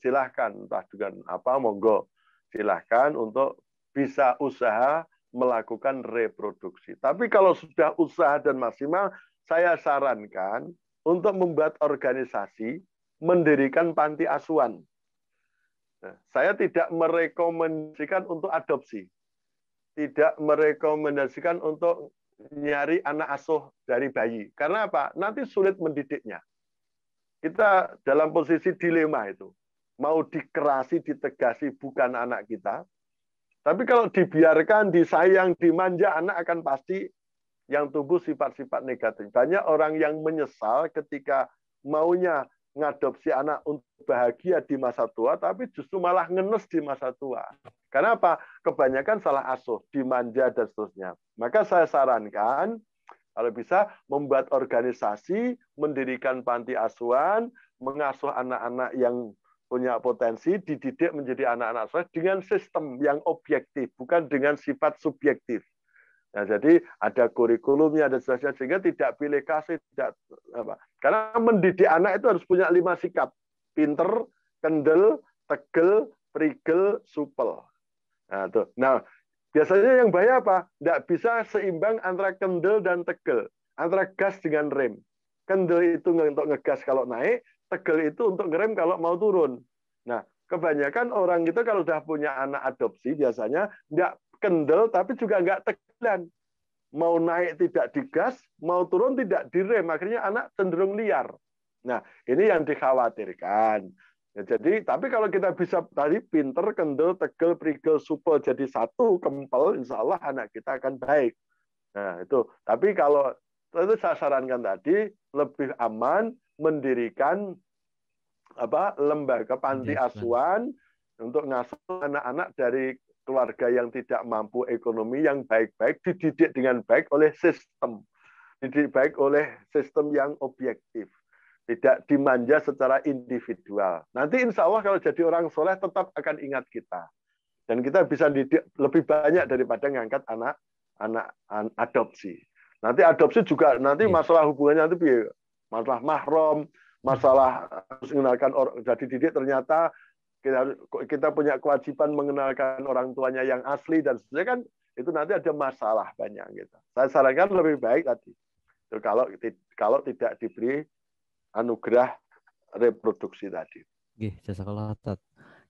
silahkan entah dengan apa monggo silahkan untuk bisa usaha melakukan reproduksi. Tapi kalau sudah usaha dan maksimal, saya sarankan untuk membuat organisasi, mendirikan panti asuhan. Nah, saya tidak merekomendasikan untuk adopsi, tidak merekomendasikan untuk nyari anak asuh dari bayi. Karena apa? Nanti sulit mendidiknya. Kita dalam posisi dilema itu. Mau dikerasi, ditegasi bukan anak kita. Tapi kalau dibiarkan, disayang, dimanja, anak akan pasti yang tumbuh sifat-sifat negatif. Banyak orang yang menyesal ketika maunya ngadopsi anak untuk bahagia di masa tua, tapi justru malah ngenes di masa tua. Karena apa? Kebanyakan salah asuh, dimanja, dan seterusnya. Maka saya sarankan, kalau bisa membuat organisasi, mendirikan panti asuhan, mengasuh anak-anak yang punya potensi, dididik menjadi anak-anak asuhan dengan sistem yang objektif, bukan dengan sifat subjektif. Nah, jadi ada kurikulumnya, ada seterusnya, sehingga tidak pilih kasih, tidak apa. Karena mendidik anak itu harus punya 5 sikap: pinter, kendel, tegel, prigel, supel. Nah, tuh. Nah, biasanya yang bahaya apa? Tidak bisa seimbang antara kendel dan tegel, antara gas dengan rem. Kendel itu untuk ngegas kalau naik, tegel itu untuk ngerem kalau mau turun. Nah, kebanyakan orang itu kalau sudah punya anak adopsi, biasanya tidak kendel, tapi juga nggak tegelan. Mau naik tidak digas, mau turun tidak direm. Akhirnya anak cenderung liar. Nah, ini yang dikhawatirkan. Ya, jadi, tapi kalau kita bisa tadi pinter, kendel, tegel, prigel, supel jadi satu, kempel, insya Allah anak kita akan baik. Nah, itu. Tapi kalau itu saya sarankan tadi, lebih aman mendirikan lembaga panti asuhan untuk ngasuh anak-anak dari keluarga yang tidak mampu ekonomi, yang baik-baik, dididik dengan baik oleh sistem. Dididik baik oleh sistem yang objektif. Tidak dimanja secara individual. Nanti insya Allah kalau jadi orang soleh tetap akan ingat kita. Dan kita bisa didik lebih banyak daripada ngangkat anak adopsi. Nanti adopsi juga nanti masalah hubungannya nanti masalah mahram, masalah harus mengenalkan orang jadi didik, ternyata kita punya kewajiban mengenalkan orang tuanya yang asli dan sebagainya, kan itu nanti ada masalah banyak gitu. Saya sarankan lebih baik tadi. Kalau tidak diberi anugerah reproduksi tadi. Jazakallah Tat.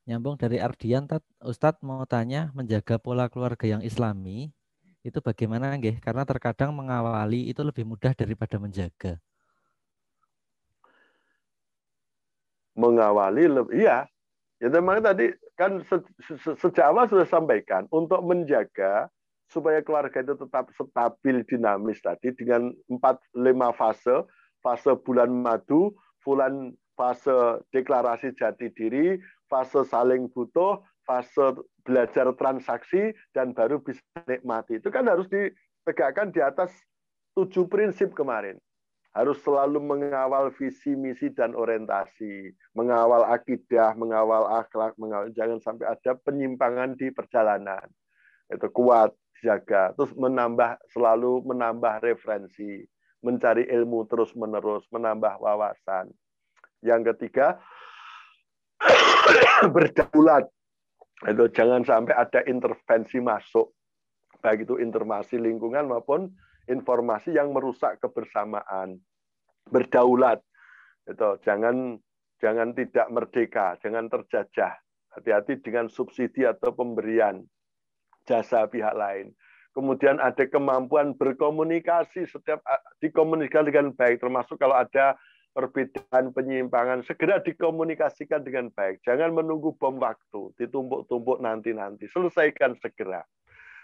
Nyambung dari Ardian Tat, Ustadz mau tanya, menjaga pola keluarga yang Islami itu bagaimana nggih? Karena terkadang mengawali itu lebih mudah daripada menjaga. Mengawali lebih, iya. Ya memang tadi kan sejak awal sudah sampaikan untuk menjaga supaya keluarga itu tetap stabil, dinamis tadi dengan 4-5 fase bulan madu, fase deklarasi jati diri, fase saling butuh, fase belajar transaksi, dan baru bisa nikmati. Itu kan harus ditegakkan di atas 7 prinsip kemarin. Harus selalu mengawal visi, misi, dan orientasi. Mengawal akidah, mengawal akhlak, jangan sampai ada penyimpangan di perjalanan. Itu kuat, jaga. Terus selalu menambah referensi. Mencari ilmu terus-menerus, menambah wawasan. Yang ketiga, berdaulat. Itu jangan sampai ada intervensi masuk, baik itu informasi lingkungan maupun informasi yang merusak kebersamaan. Berdaulat. Itu jangan tidak merdeka, jangan terjajah. Hati-hati dengan subsidi atau pemberian jasa pihak lain. Kemudian ada kemampuan berkomunikasi, setiap dikomunikasikan dengan baik, termasuk kalau ada perbedaan, penyimpangan, segera dikomunikasikan dengan baik. Jangan menunggu bom waktu, ditumpuk-tumpuk nanti-nanti. Selesaikan segera.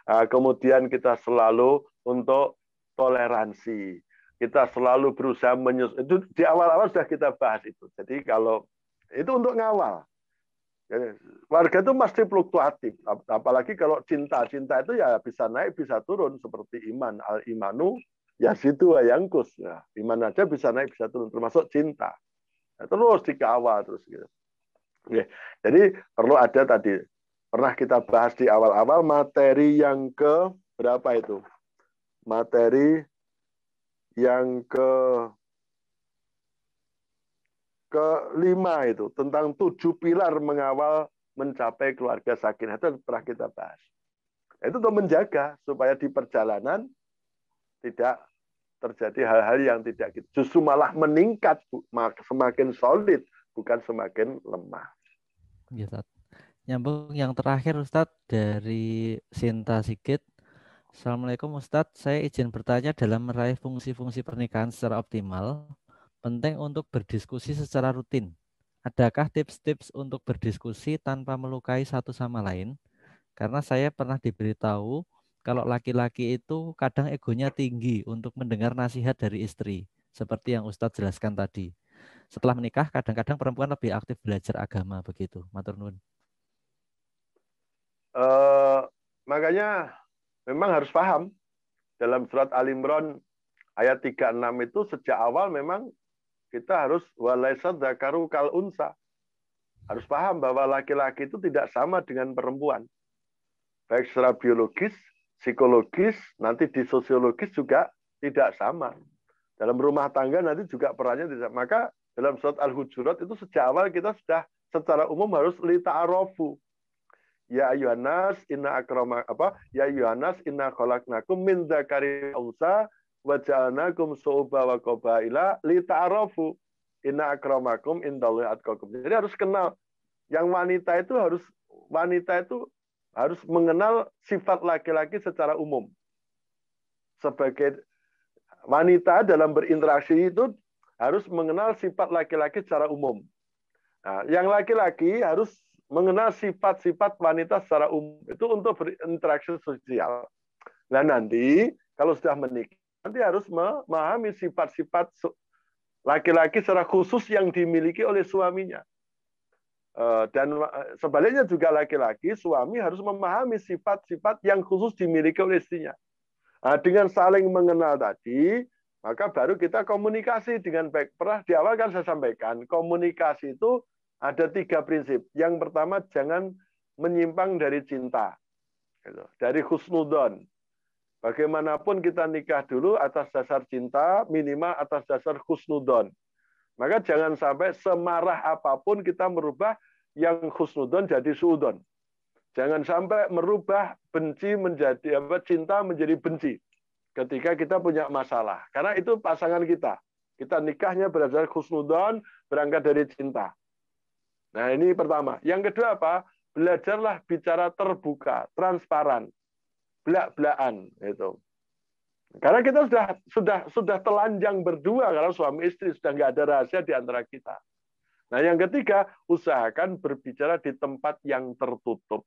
Kemudian kita selalu untuk toleransi. Kita selalu berusaha itu di awal-awal sudah kita bahas itu. Jadi kalau itu untuk ngawal. Warga itu pasti fluktuatif. Apalagi kalau cinta itu ya bisa naik, bisa turun. Seperti iman. Al-imanu ya situ ayangkus. Ya, iman aja bisa naik, bisa turun. Termasuk cinta. Nah, terus dikawal. Terus gitu. Oke. Jadi perlu ada tadi. Pernah kita bahas di awal-awal materi yang ke berapa itu? Materi yang kelima itu tentang 7 pilar mengawal mencapai keluarga sakinah, itu pernah kita bahas. Itu untuk menjaga supaya di perjalanan tidak terjadi hal-hal yang tidak gitu. Justru malah meningkat, semakin solid, bukan semakin lemah. Ya, Ustaz. Nyambung yang terakhir Ustadz dari Sinta Sigit. Assalamualaikum Ustadz, saya izin bertanya, dalam meraih fungsi-fungsi pernikahan secara optimal, penting untuk berdiskusi secara rutin. Adakah tips-tips untuk berdiskusi tanpa melukai satu sama lain? Karena saya pernah diberitahu kalau laki-laki itu kadang egonya tinggi untuk mendengar nasihat dari istri, seperti yang Ustadz jelaskan tadi. Setelah menikah, kadang-kadang perempuan lebih aktif belajar agama, begitu. Matur nuwun. Makanya memang harus paham dalam surat Al-Imran ayat 36 itu sejak awal memang kita harus walaisa dzakaru kal unsa. Harus paham bahwa laki-laki itu tidak sama dengan perempuan. Baik secara biologis, psikologis, nanti di sosiologis juga tidak sama. Dalam rumah tangga nanti juga perannya tidak sama. Maka dalam surat Al-Hujurat itu sejak awal kita sudah secara umum harus li ta'arofu. Ya ayyuhannas inna ya ayyuhannas inna khalaqnakum min dzakari wa unsa wa ja'alnakum syu'uban wa qabaila li ta'arafu inna akramakum indallahi atqakum. Jadi harus kenal. Yang wanita itu harus mengenal sifat laki-laki secara umum. Sebagai wanita dalam berinteraksi itu harus mengenal sifat laki-laki secara umum. Nah, yang laki-laki harus mengenal sifat-sifat wanita secara umum. Itu untuk berinteraksi sosial. Nah nanti kalau sudah menikah, nanti harus memahami sifat-sifat laki-laki secara khusus yang dimiliki oleh suaminya. Dan sebaliknya juga laki-laki, suami harus memahami sifat-sifat yang khusus dimiliki oleh istrinya. Nah, dengan saling mengenal tadi, maka baru kita komunikasi dengan baik. Pernah di awal kan saya sampaikan, komunikasi itu ada 3 prinsip. Yang pertama, jangan menyimpang dari cinta. Dari husnudon. Bagaimanapun kita nikah dulu atas dasar cinta, minimal atas dasar husnudon. Maka jangan sampai semarah apapun kita merubah yang husnudon jadi suudon. Jangan sampai merubah benci menjadi cinta menjadi benci ketika kita punya masalah. Karena itu pasangan kita. Kita nikahnya berdasarkan husnudon, berangkat dari cinta. Nah, ini pertama. Yang kedua apa? Belajarlah bicara terbuka, transparan, belak-belakan itu. Karena kita sudah telanjang berdua kalau suami istri, sudah nggak ada rahasia di antara kita. Nah, yang ketiga, usahakan berbicara di tempat yang tertutup.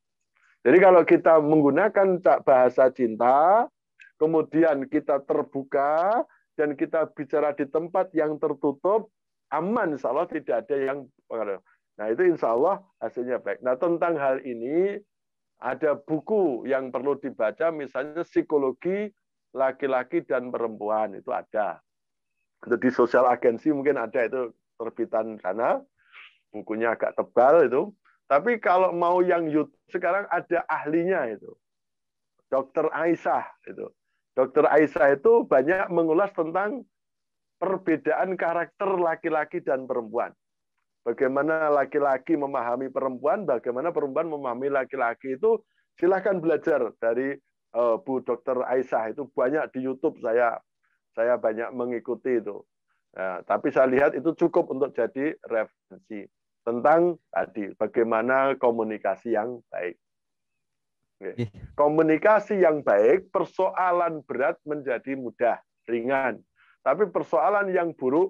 Jadi kalau kita menggunakan bahasa cinta, kemudian kita terbuka dan kita bicara di tempat yang tertutup, aman, insya Allah tidak ada yang pengaruh. Nah, itu insya Allah hasilnya baik. Nah, tentang hal ini ada buku yang perlu dibaca, misalnya psikologi laki-laki dan perempuan, itu ada. Itu di sosial agensi mungkin ada, itu terbitan sana, bukunya agak tebal itu. Tapi kalau mau yang YouTube, sekarang ada ahlinya itu. Dr. Aisyah itu. Dr. Aisyah itu banyak mengulas tentang perbedaan karakter laki-laki dan perempuan. Bagaimana laki-laki memahami perempuan, bagaimana perempuan memahami laki-laki itu, silahkan belajar dari Bu Dr. Aisyah, itu banyak di YouTube, saya banyak mengikuti itu. Nah, tapi saya lihat itu cukup untuk jadi referensi tentang tadi bagaimana komunikasi yang baik. Oke. Komunikasi yang baik, persoalan berat menjadi mudah, ringan. Tapi persoalan yang buruk,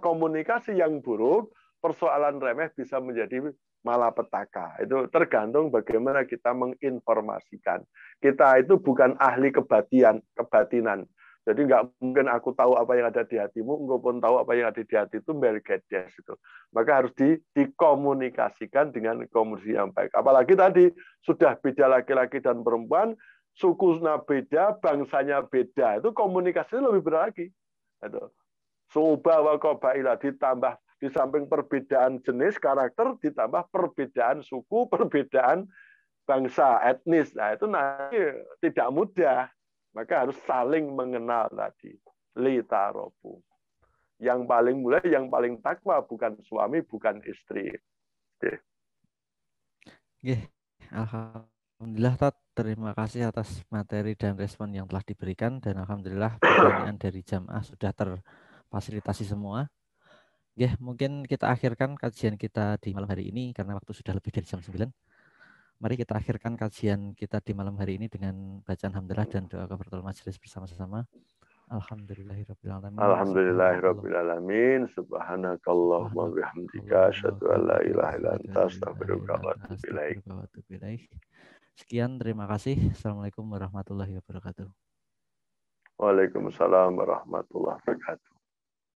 komunikasi yang buruk, persoalan remeh bisa menjadi malapetaka. Itu tergantung bagaimana kita menginformasikan. Kita itu bukan ahli kebatinan. Jadi nggak mungkin aku tahu apa yang ada di hatimu, engkau pun tahu apa yang ada di hati itu, bergedes itu. Maka harus dikomunikasikan dengan komunikasi yang baik. Apalagi tadi sudah beda laki-laki dan perempuan, sukunya beda, bangsanya beda. Itu komunikasinya lebih berat lagi. Itu. Soba wa qabaila, ditambah di samping perbedaan jenis karakter, ditambah perbedaan suku, perbedaan bangsa, etnis. Nah, itu nanti tidak mudah. Maka harus saling mengenal tadi. Litarofu. Yang paling mulia, yang paling takwa bukan suami, bukan istri. Alhamdulillah, Tat. Terima kasih atas materi dan respon yang telah diberikan. Dan alhamdulillah pertanyaan dari jamaah sudah terfasilitasi semua. Mungkin kita akhirkan kajian kita di malam hari ini karena waktu sudah lebih dari jam 9. Mari kita akhirkan kajian kita di malam hari ini dengan bacaan hamdalah dan doa kafaratul majelis bersama-sama. Alhamdulillahirrabbilalamin. Alhamdulillahirrabbilalamin. Subhanakallahumma bihamdika asyhadu an la ilaha illa anta astaghfiruka wa atubu ilaik. Sekian, terima kasih. Assalamualaikum warahmatullahi wabarakatuh. Waalaikumsalam warahmatullahi wabarakatuh.